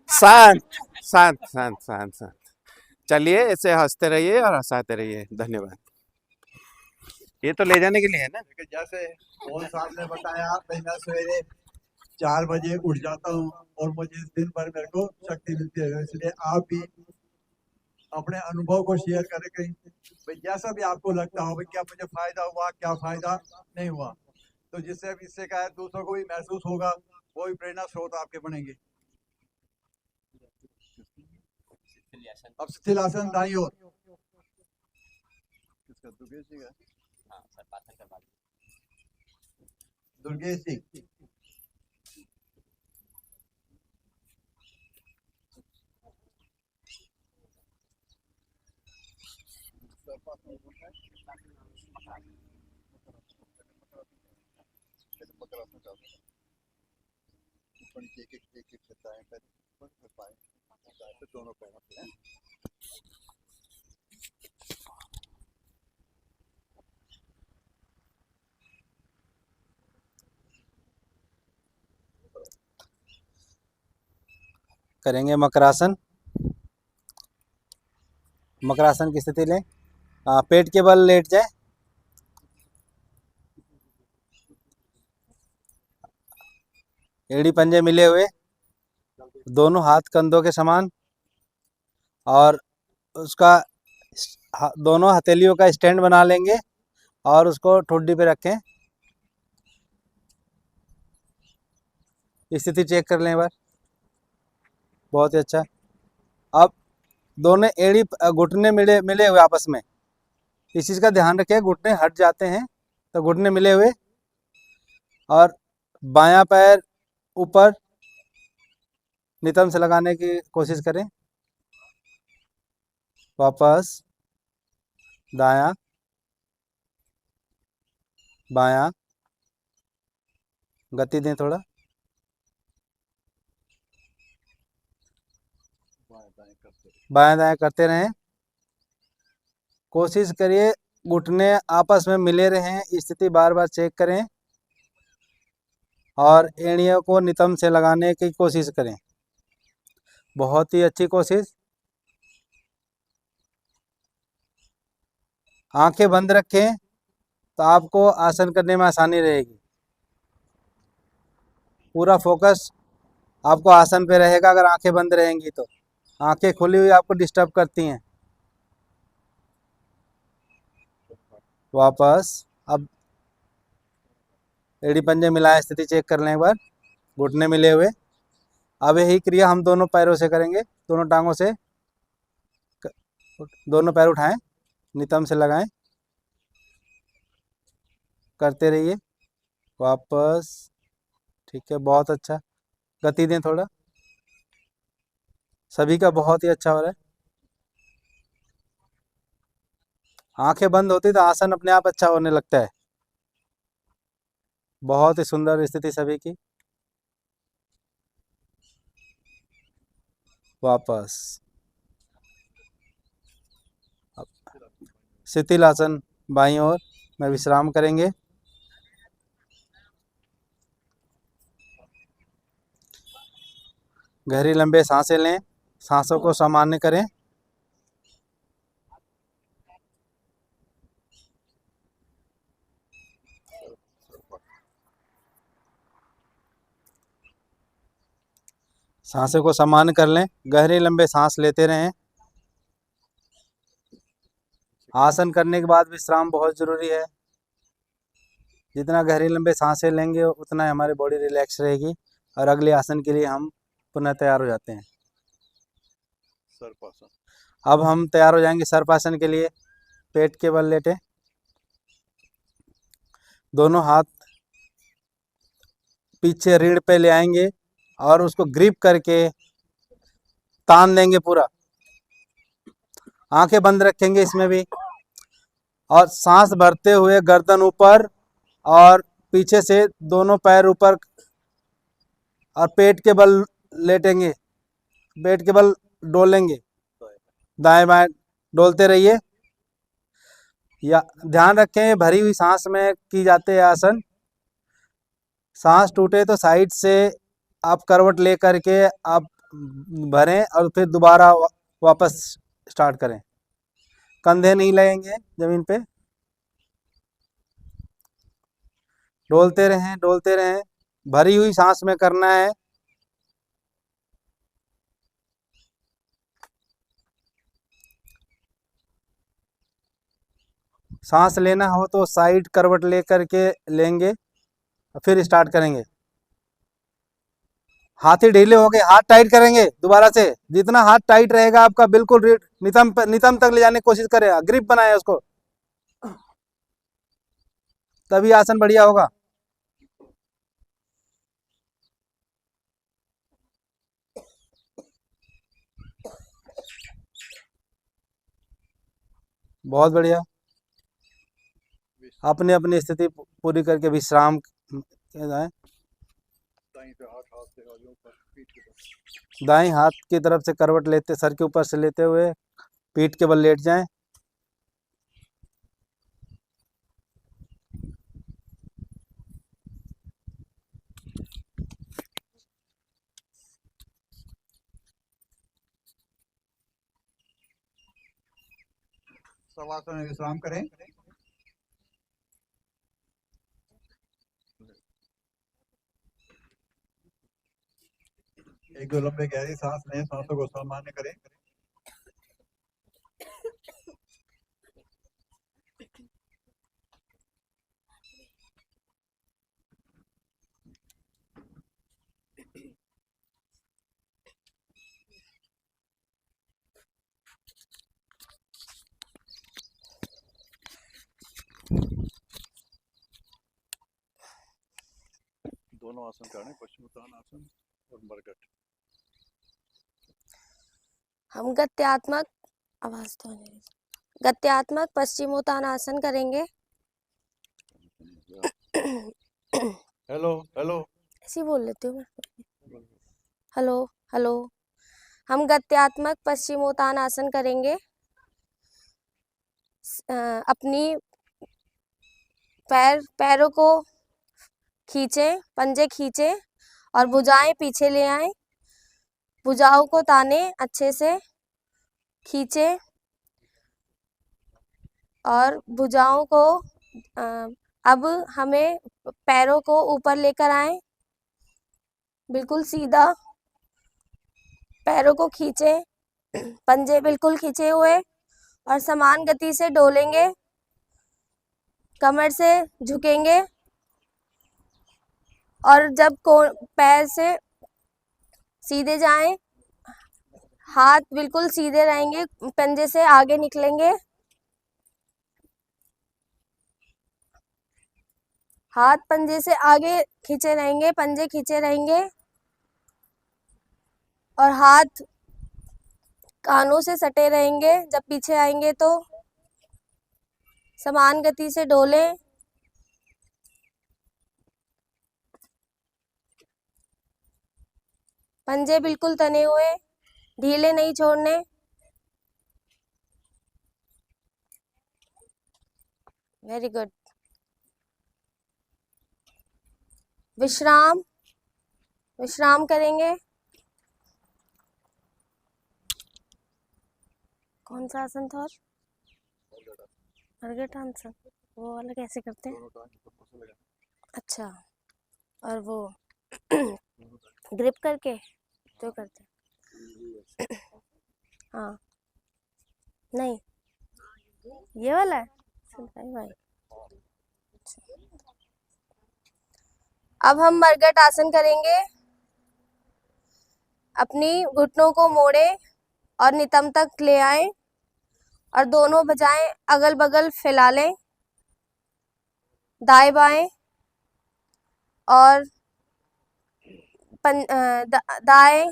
शांत शांत शांत शांत शांत। चलिए ऐसे हंसते रहिए और हंसाते रहिए। धन्यवाद। ये तो ले जाने के लिए है ना। लेकिन जैसे मोहन साहब ने बताया, मैं सवेरे 4 बजे उठ जाता हूँ और मुझे दिन भर मेरे को शक्ति मिलती है। इसलिए आप भी अपने अनुभव को शेयर करें कहीं, भाई जैसा भी आपको लगता हो, भाई क्या मुझे फायदा हुआ, क्या फायदा नहीं हुआ, तो जिससे इससे क्या है दूसरों को भी महसूस होगा, वो भी प्रेरणा स्रोत आपके बनेंगे। अब स्थिर आसन दाईं ओर। किसका? दुर्गेश जी का? हाँ सर, पाथर का बात। दुर्गेश जी। दोनों पैरों पे करेंगे मकरासन। मकरासन की स्थिति लें। पेट के बल लेट जाए। एड़ी पंजे मिले हुए, दोनों हाथ कंधों के समान, और उसका दोनों हथेलियों का स्टैंड बना लेंगे और उसको ठुड्डी पे रखें। स्थिति चेक कर लें एक बार। बहुत ही अच्छा। अब दोनों एड़ी घुटने मिले मिले हुए आपस में। इस चीज़ का ध्यान रखें, घुटने हट जाते हैं तो घुटने मिले हुए, और बायां पैर ऊपर नितंब से लगाने की कोशिश करें। वापस दायां बायां, गति दें थोड़ा। बायां दायां करते रहें। कोशिश करिए घुटने आपस में मिले रहें, स्थिति बार बार चेक करें और एड़ियों को नितंब से लगाने की कोशिश करें। बहुत ही अच्छी कोशिश। आंखें बंद रखें तो आपको आसन करने में आसानी रहेगी। पूरा फोकस आपको आसन पे रहेगा। अगर आंखें बंद रहेंगी तो आंखें खुली हुई आपको डिस्टर्ब करती हैं। वापस अब एड़ी पंजे मिलाए, स्थिति चेक कर लें एक बार। घुटने मिले हुए। अब यही क्रिया हम दोनों पैरों से करेंगे। दोनों टांगों से दोनों पैर उठाएं, नितंब से लगाएं, करते रहिए। वापस। ठीक है, बहुत अच्छा। गति दें थोड़ा। सभी का बहुत ही अच्छा हो रहा है। आंखें बंद होती तो आसन अपने आप अच्छा होने लगता है। बहुत ही सुंदर स्थिति सभी की। वापस शिथिल आसन बाईं ओर में विश्राम करेंगे। गहरी लंबे सांसें लें, सांसों को सामान्य करें। सांसों को सामान्य कर लें, गहरे लंबे सांस लेते रहें। आसन करने के बाद विश्राम बहुत ज़रूरी है। जितना गहरे लंबे सांसें लेंगे उतना हमारी बॉडी रिलैक्स रहेगी और अगले आसन के लिए हम पुनः तैयार हो जाते हैं। सर्पासन। अब हम तैयार हो जाएंगे सर्पासन के लिए। पेट के बल लेटे, दोनों हाथ पीछे रीढ़ पे ले आएंगे और उसको ग्रिप करके तान देंगे पूरा। आंखें बंद रखेंगे इसमें भी, और सांस भरते हुए गर्दन ऊपर और पीछे से दोनों पैर ऊपर और पेट के बल लेटेंगे, पेट के बल डोलेंगे, दाएं बाएं डोलते रहिए। या ध्यान रखें भरी हुई सांस में की जाते हैं आसन। सांस टूटे तो साइड से आप करवट ले करके आप भरें और फिर दोबारा वापस स्टार्ट करें। कंधे नहीं लगेंगे जमीन पे। डोलते रहें, डोलते रहें। भरी हुई सांस में करना है। सांस लेना हो तो साइड करवट ले करके लेंगे, फिर स्टार्ट करेंगे। हाथ ही ढीले हो गए, हाथ टाइट करेंगे दोबारा से। जितना हाथ टाइट रहेगा आपका बिल्कुल नितंब तक ले जाने की कोशिश करें, ग्रिप बनाए उसको, तभी आसन बढ़िया होगा। बहुत बढ़िया। अपनी अपनी स्थिति पूरी करके विश्राम जाए। दाएं हाथ की तरफ से करवट लेते, सर के ऊपर से लेते हुए पीठ के बल लेट जाएं। शवासन में विश्राम करें। एक दो लंबे गहरी सांस लें, सांसों को सामान्य करें। दोनों आसन करें, पश्चिमोत्तानासन और मरकट। हम गत्यात्मक पश्चिमोत्तानासन करेंगे। हेलो हेलो ऐसे ही बोल लेती हूँ मैं। Hello hello. हम गत्यात्मक पश्चिमोत्तानासन करेंगे। अपनी पैरों को खींचें, पंजे खींचें और भुजाएं पीछे ले आएं। भुजाओं को ताने अच्छे से, खींचें और भुजाओं को अब हमें पैरों को ऊपर लेकर आएं, बिल्कुल सीधा। पैरों को खींचें, पंजे बिल्कुल खींचे हुए और समान गति से डोलेंगे। कमर से झुकेंगे और जब पैर से सीधे जाएं, हाथ बिल्कुल सीधे रहेंगे, पंजे से आगे निकलेंगे। हाथ पंजे से आगे खींचे रहेंगे, पंजे खींचे रहेंगे और हाथ कानों से सटे रहेंगे। जब पीछे आएंगे तो समान गति से डोलें। पंजे बिल्कुल तने हुए, ढीले नहीं छोड़ने। Very good. विश्राम, विश्राम करेंगे। कौन सा आसन था? अर्गट आसन, वो वाला कैसे करते हैं? अच्छा, और वो ग्रिप करके तो करते हैं। हाँ, नहीं, ये वाला है। भाई भाई, अब हम मरगट आसन करेंगे। अपनी घुटनों को मोड़े और नितंब तक ले आए और दोनों भुजाएं अगल बगल फैला लें, दाएं बाएं, और दाएं,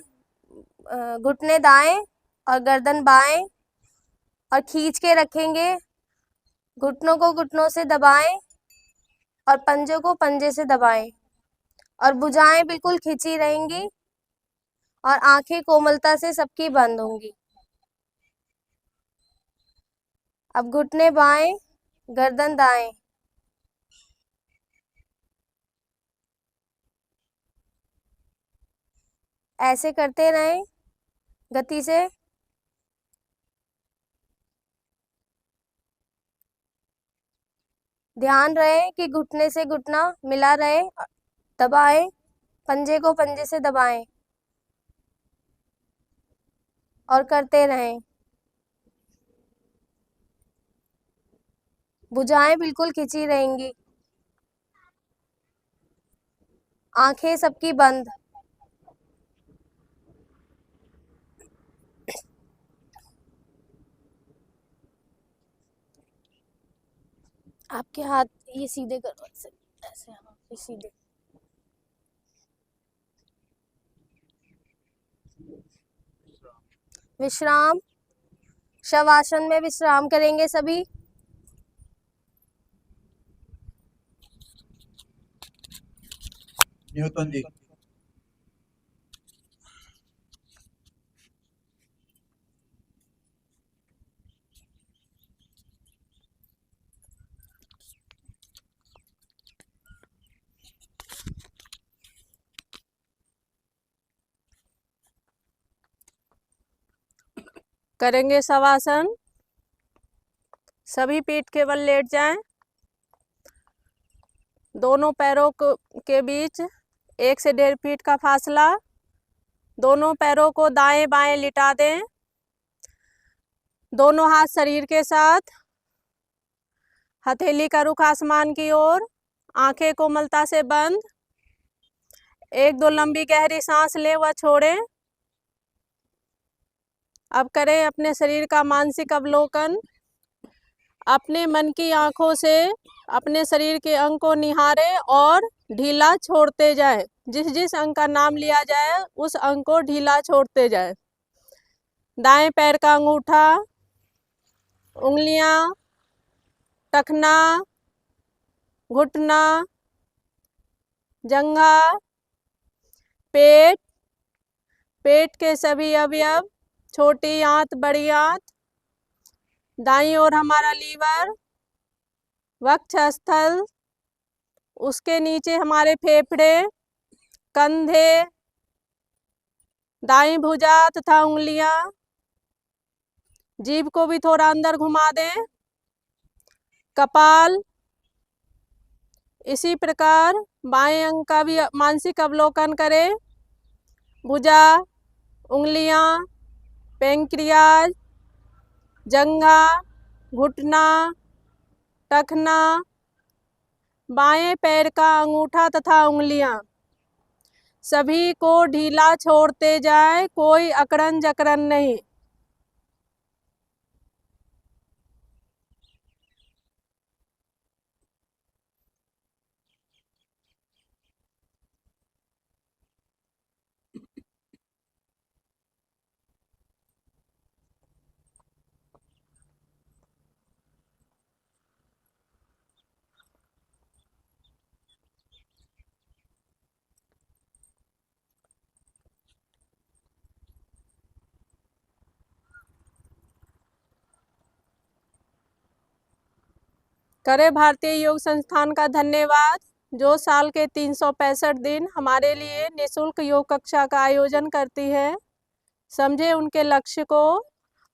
घुटने दाएं और गर्दन बाएं, और खींच के रखेंगे। घुटनों को घुटनों से दबाएं और पंजों को पंजे से दबाएं, और भुजाएं बिल्कुल खिंची रहेंगी और आंखें कोमलता से सबकी बंद होंगी। अब घुटने बाएं, गर्दन दाएं। ऐसे करते रहें गति से। ध्यान रहे कि घुटने से घुटना मिला रहे। दबाएं, पंजे को पंजे से दबाएं और करते रहें। भुजाएं बिल्कुल खिंची रहेंगी, आंखें सबकी बंद। आपके हाथ ये सीधे करो, ऐसे ऐसे, हाँ, ये सीधे। विश्राम, शवासन में विश्राम करेंगे सभी। न्यूटन जी। करेंगे शवासन। सभी पीठ के बल लेट जाएं। दोनों पैरों के बीच 1 से 1.5 फीट का फासला। दोनों पैरों को दाएं बाएं लिटा दें। दोनों हाथ शरीर के साथ, हथेली का रुख आसमान की ओर, आंखें कोमलता से बंद। 1-2 लंबी गहरी सांस लें व छोड़ें। अब करें अपने शरीर का मानसिक अवलोकन। अपने मन की आंखों से अपने शरीर के अंग को निहारें और ढीला छोड़ते जाएं। जिस जिस अंग का नाम लिया जाए उस अंग को ढीला छोड़ते जाएं। दाएं पैर का अंगूठा, उंगलियां, टखना, घुटना, जंघा, पेट, पेट के सभी अवयव, छोटी आंत, बड़ी आंत, दाईं ओर हमारा लीवर, वक्षस्थल, उसके नीचे हमारे फेफड़े, कंधे, दाईं भुजा तथा उंगलियां। जीभ को भी थोड़ा अंदर घुमा दें। कपाल। इसी प्रकार बाएं अंग का भी मानसिक अवलोकन करें। भुजा, उंगलियां, पैंक्रियाज, जंघा, घुटना, टखना, बाएं पैर का अंगूठा तथा उंगलियां, सभी को ढीला छोड़ते जाएं, कोई अकड़न जकड़न नहीं। करे भारतीय योग संस्थान का धन्यवाद, जो साल के 365 दिन हमारे लिए निःशुल्क योग कक्षा का आयोजन करती है। समझे उनके लक्ष्य को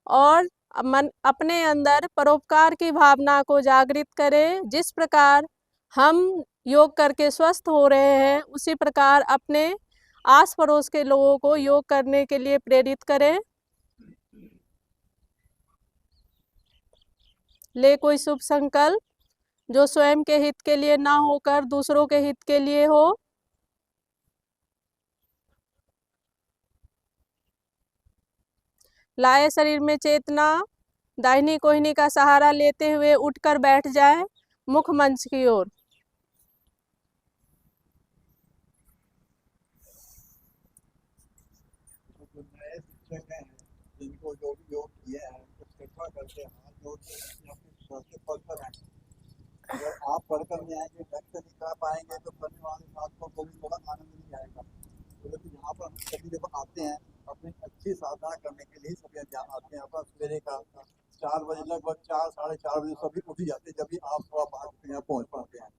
और अपने अंदर परोपकार की भावना को जागृत करें। जिस प्रकार हम योग करके स्वस्थ हो रहे हैं, उसी प्रकार अपने आस पड़ोस के लोगों को योग करने के लिए प्रेरित करें। ले कोई शुभ संकल्प जो स्वयं के हित के लिए ना होकर दूसरों के हित के लिए हो। लाए शरीर में चेतना, दाहिनी कोहिनी का सहारा लेते हुए उठकर बैठ जाए, मुख मंच की ओर। जो नए शिक्षक हैं, जिनको जो भी योग किया है, उनको कृपा करके हाथ जोड़ते हैं अपने स्तर से पढ़कर आए। अगर आप पढ़कर नहीं आएंगे, ढंग से नहीं कर पाएंगे, तो पढ़ने वाले छात्रों को भी थोड़ा आनंद नहीं आएगा। तो लेकिन यहाँ पर हम सभी जब आते हैं, अपनी अच्छी साधना करने के लिए सभी यहाँ आते हैं। अपना सवेरे का 4 बजे, लगभग 4 साढ़े 4 बजे सभी उठ जाते हैं, जब भी आप थोड़ा बाहर यहाँ पहुँच पाते हैं।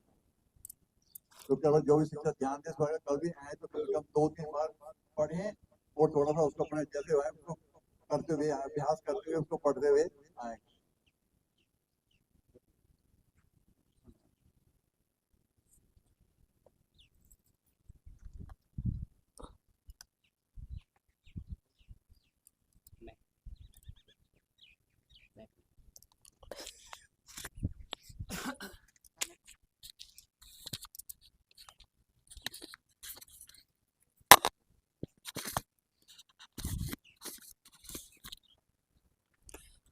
तो केवल जो भी शिक्षक ध्यान दे, कल भी आए तो कम 2-3 बार पढ़ें और थोड़ा सा उसको अपने जैसे हुआ है उसको करते हुए, अभ्यास करते हुए, उसको पढ़ते हुए आए।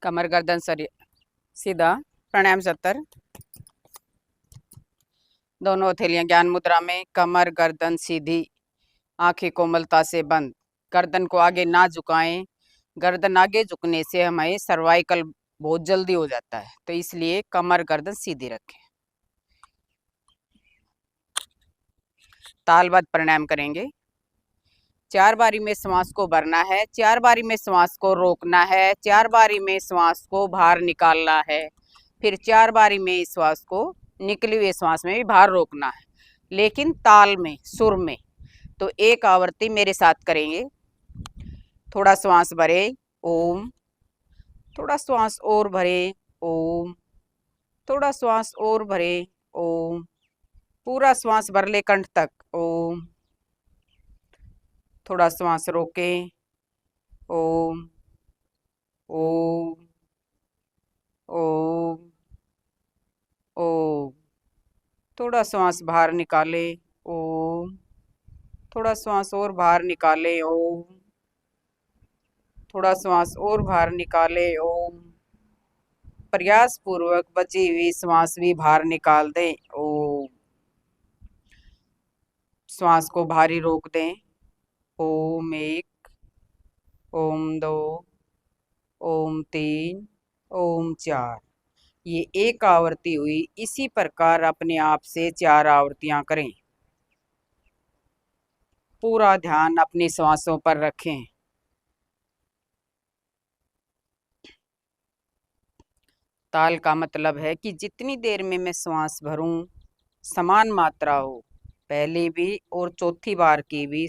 कमर गर्दन सीधा, प्राणायाम 70। दोनों हथेलियां ज्ञान मुद्रा में, कमर गर्दन सीधी, आंखें कोमलता से बंद, गर्दन को आगे ना झुकाएं। गर्दन आगे झुकने से हमें सर्वाइकल बहुत जल्दी हो जाता है, तो इसलिए कमर गर्दन सीधी रखें। तालबद्ध प्राणायाम करेंगे। 4 बारी में श्वास को भरना है, 4 बारी में श्वास को रोकना है, 4 बारी में श्वास को बाहर निकालना है, फिर 4 बारी में श्वास को निकली हुई श्वास में भी बाहर रोकना है, लेकिन ताल में, सुर में। तो एक आवृत्ति मेरे साथ करेंगे। थोड़ा श्वास भरे, ओम। थोड़ा श्वास और भरे, ओम। थोड़ा श्वास और भरे, ओम। पूरा श्वास भर ले कंठ तक, ओम। थोड़ा श्वास रोके, ओम ओम ओम ओम। थोड़ा श्वास बाहर निकाले, ओम। थोड़ा श्वास और बाहर निकाले, ओम। थोड़ा श्वास और बाहर निकाले, ओम। प्रयास पूर्वक बची हुई श्वास भी बाहर निकाल दें, ओम। श्वास को भारी रोक दें, ओम 1, ओम 2, ओम 3, ओम 4। ये एक आवृत्ति हुई। इसी प्रकार अपने आप से 4 आवृत्तियां करें। पूरा ध्यान अपनी श्वासों पर रखें। ताल का मतलब है कि जितनी देर में मैं श्वास भरूं, समान मात्रा हो। पहली भी और चौथी बार की भी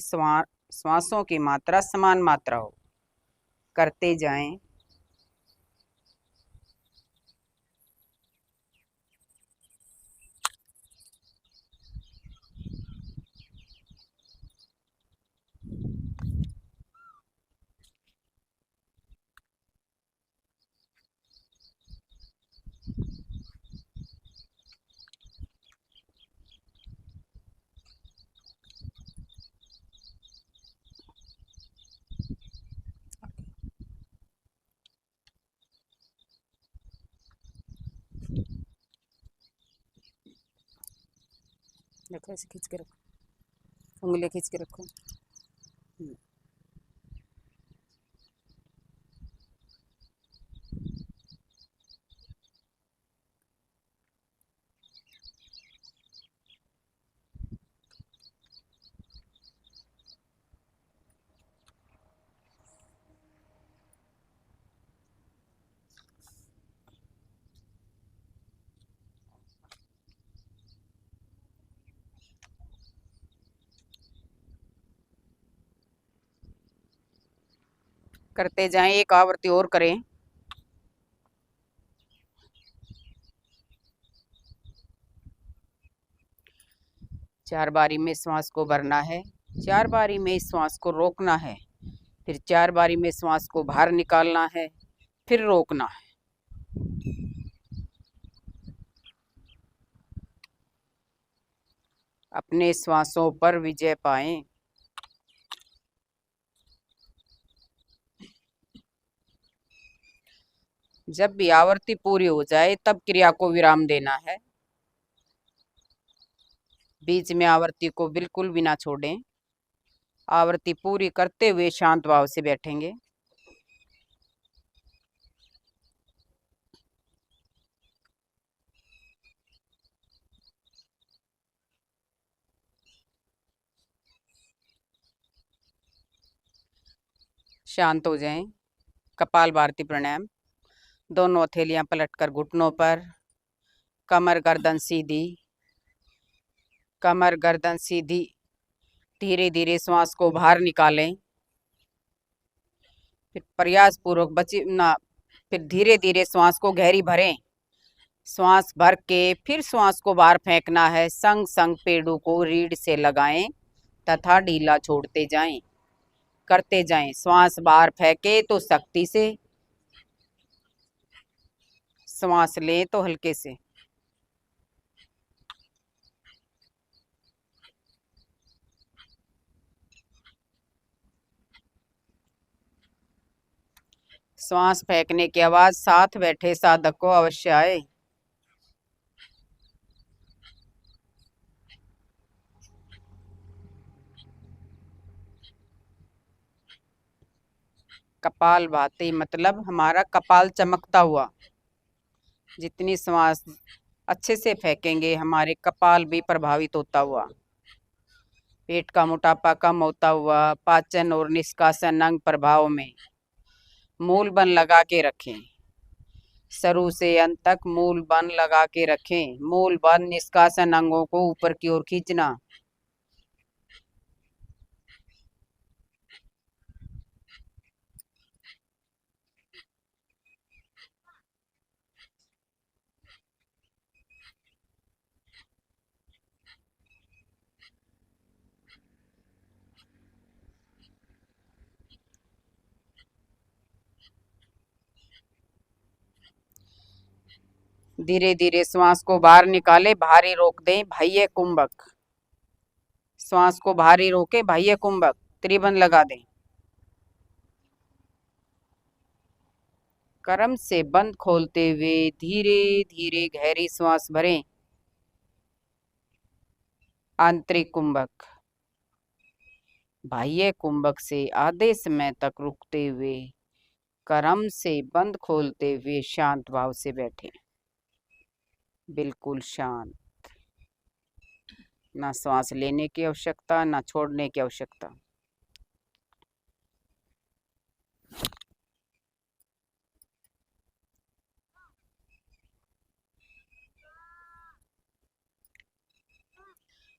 श्वासों की मात्रा समान मात्रा हो। करते जाएं। देखो ऐसे खींच के रखो, उंगली खींच के रखो। करते जाएं, एक आवृत्ति और करें। चार बारी में श्वास को भरना है, 4 बारी में श्वास को रोकना है, फिर 4 बारी में श्वास को बाहर निकालना है, फिर रोकना है। अपने श्वासों पर विजय पाएं। जब भी आवृत्ति पूरी हो जाए तब क्रिया को विराम देना है। बीच में आवृत्ति को बिल्कुल भी ना छोड़ें। आवृत्ति पूरी करते हुए शांत भाव से बैठेंगे। शांत हो जाएं। कपाल भारती प्राणायाम। दोनों हथेलियां पलटकर घुटनों पर, कमर गर्दन सीधी, कमर गर्दन सीधी। धीरे धीरे श्वास को बाहर निकालें। फिर प्रयास पूर्वक फिर धीरे धीरे श्वास को गहरी भरें। श्वास भर के फिर श्वास को बाहर फेंकना है। संग संग पेड़ों को रीढ़ से लगाएं तथा ढीला छोड़ते जाएं। करते जाएं। श्वास बाहर फेंके तो सख्ती से, श्वास लें तो हल्के से। श्वास फेंकने की आवाज साथ बैठे साधक को अवश्य आए। कपाल भाती मतलब हमारा कपाल चमकता हुआ। जितनी श्वास अच्छे से फेंकेंगे हमारे कपाल भी प्रभावित होता हुआ, पेट का मोटापा कम होता हुआ, पाचन और निष्कासन अंग प्रभाव में। मूल बन लगा के रखें। शुरू से अंत तक मूल बन लगा के रखें। मूल बन निष्कासन अंगों को ऊपर की ओर खींचना। धीरे धीरे श्वास को बाहर निकाले, भारी रोक दें, बाह्य कुंभक। श्वास को भारी रोके, बाह्य कुंभक त्रिबंध लगा दें। कर्म से बंद खोलते हुए धीरे धीरे गहरी श्वास भरें। आंतरिक कुंभक। बाह्य कुंभक से आधे समय तक रुकते हुए कर्म से बंद खोलते हुए शांत भाव से बैठें। बिल्कुल शांत। ना श्वास लेने की आवश्यकता, ना छोड़ने की आवश्यकता।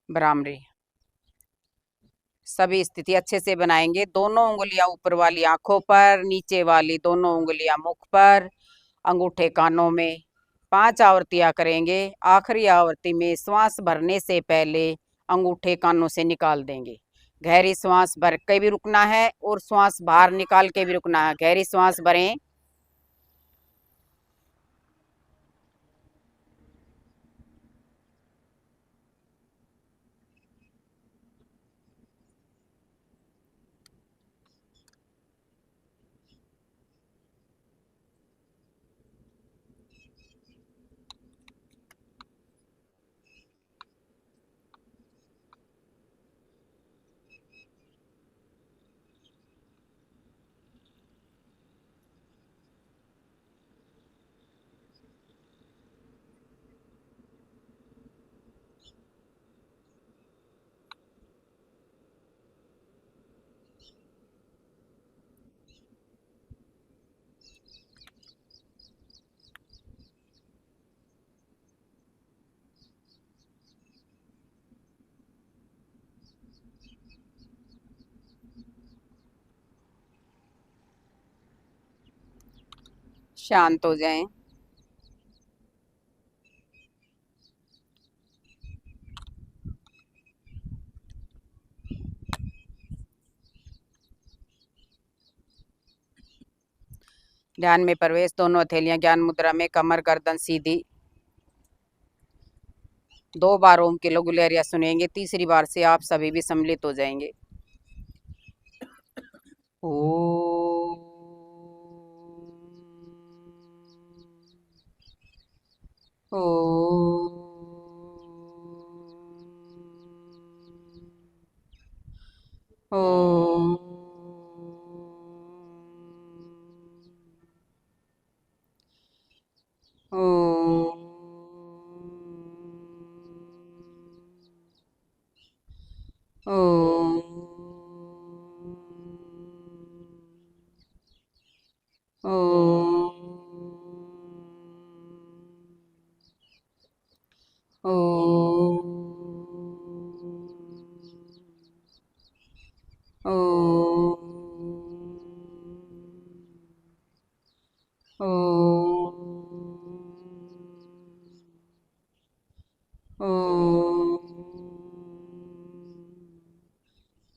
भ्रामरी। सभी स्थिति अच्छे से बनाएंगे। दोनों उंगलियां ऊपर वाली आंखों पर, नीचे वाली दोनों उंगलियां मुख पर, अंगूठे कानों में। 5 आवृत्तियां करेंगे। आखिरी आवृत्ति में श्वास भरने से पहले अंगूठे कानों से निकाल देंगे। गहरी श्वास भर के भी रुकना है और श्वास बाहर निकाल के भी रुकना है। गहरी श्वास भरें। शांत हो जाएं। ध्यान में प्रवेश। दोनों हथेलियां ज्ञान मुद्रा में, कमर गर्दन सीधी। 2 बार ओम की लघु लहरियां सुनेंगे। तीसरी बार से आप सभी भी सम्मिलित हो जाएंगे। ओम ओम ओम ओम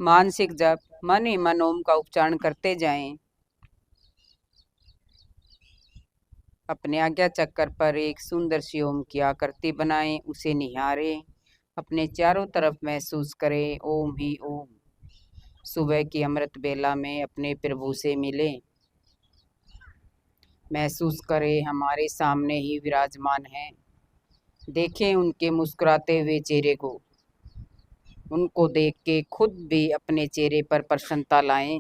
मानसिक जप। मन ही मन ओम का उच्चारण करते जाएं। अपने आज्ञा चक्कर पर एक सुंदर सी ओम की आकृति बनाएं, उसे निहारें, अपने चारों तरफ महसूस करें ओम ही ओम। सुबह की अमृत बेला में अपने प्रभु से मिलें, महसूस करें हमारे सामने ही विराजमान हैं। देखें उनके मुस्कुराते हुए चेहरे को, उनको देख के खुद भी अपने चेहरे पर प्रसन्नता लाएं।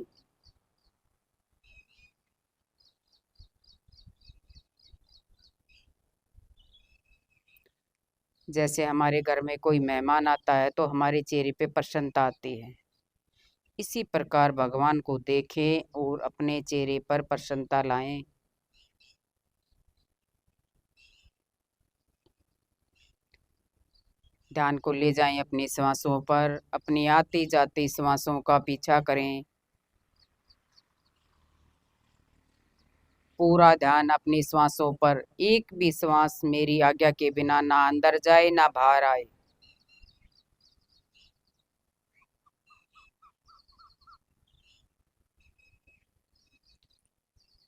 जैसे हमारे घर में कोई मेहमान आता है तो हमारे चेहरे पे प्रसन्नता आती है, इसी प्रकार भगवान को देखें और अपने चेहरे पर प्रसन्नता लाएं। ध्यान को ले जाएं अपनी श्वासों पर, अपनी आती जाती श्वासों का पीछा करें। पूरा ध्यान अपनी श्वासों पर, एक भी श्वास मेरी आज्ञा के बिना ना अंदर जाए ना बाहर आए।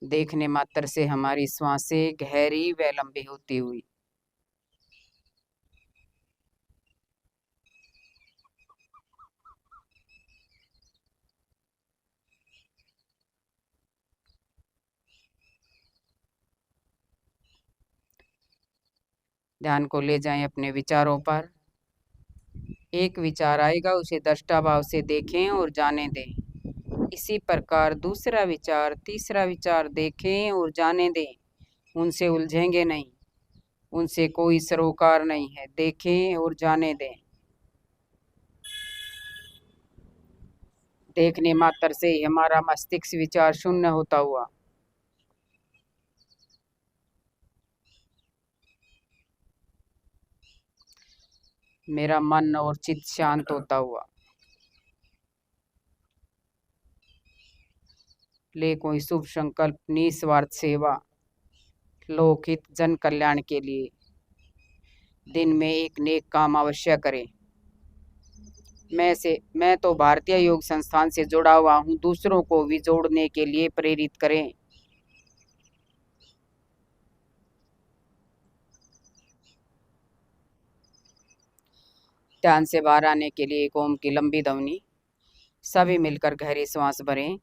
देखने मात्र से हमारी श्वासें गहरी व लंबी होती हुई ध्यान को ले जाएं अपने विचारों पर। एक विचार आएगा, उसे दृष्टा भाव से देखें और जाने दें। इसी प्रकार दूसरा विचार, तीसरा विचार देखें और जाने दें। उनसे उलझेंगे नहीं, उनसे कोई सरोकार नहीं है, देखें और जाने दें। देखने मात्र से ही हमारा मस्तिष्क विचार शून्य होता हुआ मेरा मन और चित्त शांत होता हुआ ले कोई शुभ संकल्प, निस्वार्थ सेवा, लोकहित जन कल्याण के लिए दिन में एक नेक काम अवश्य करें। मैं तो भारतीय योग संस्थान से जुड़ा हुआ हूँ, दूसरों को भी जोड़ने के लिए प्रेरित करें। ध्यान से बाहर आने के लिए एक ओम की लंबी ध्वनि। सभी मिलकर गहरी सांस भरें।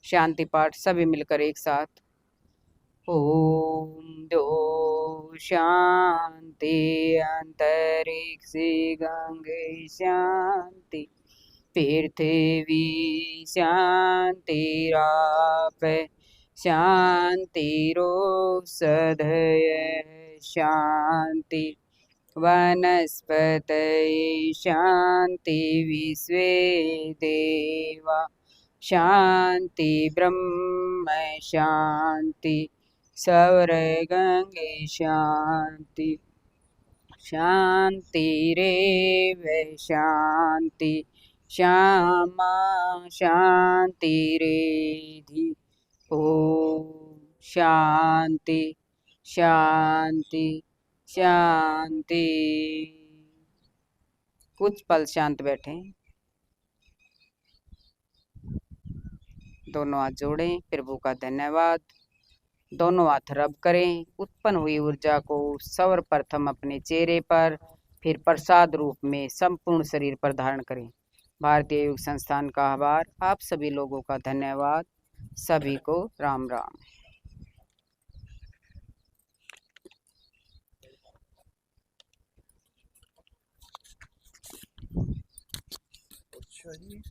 शांति पाठ सभी मिलकर एक साथ। ओम दो शांति, अंतरिक्ष गंगे शांति, पृथ्वी शांतिराप शांतिरोषधय शांति, वनस्पतये शांति, विश्वे देवा शांति, ब्रह्म शांति, सौर गंगे शांति, शांतिरेव शांति श्यामा शांतिरेधि ओम शांति शांति शांति। कुछ पल शांत बैठें, दोनों हाथ जोड़ें, प्रभु का धन्यवाद। दोनों हाथ रब करें, उत्पन्न हुई ऊर्जा को सर्वप्रथम अपने चेहरे पर, फिर प्रसाद रूप में संपूर्ण शरीर पर धारण करें। भारतीय योग संस्थान का आभार, आप सभी लोगों का धन्यवाद। सभी को राम राम। अच्छा जी।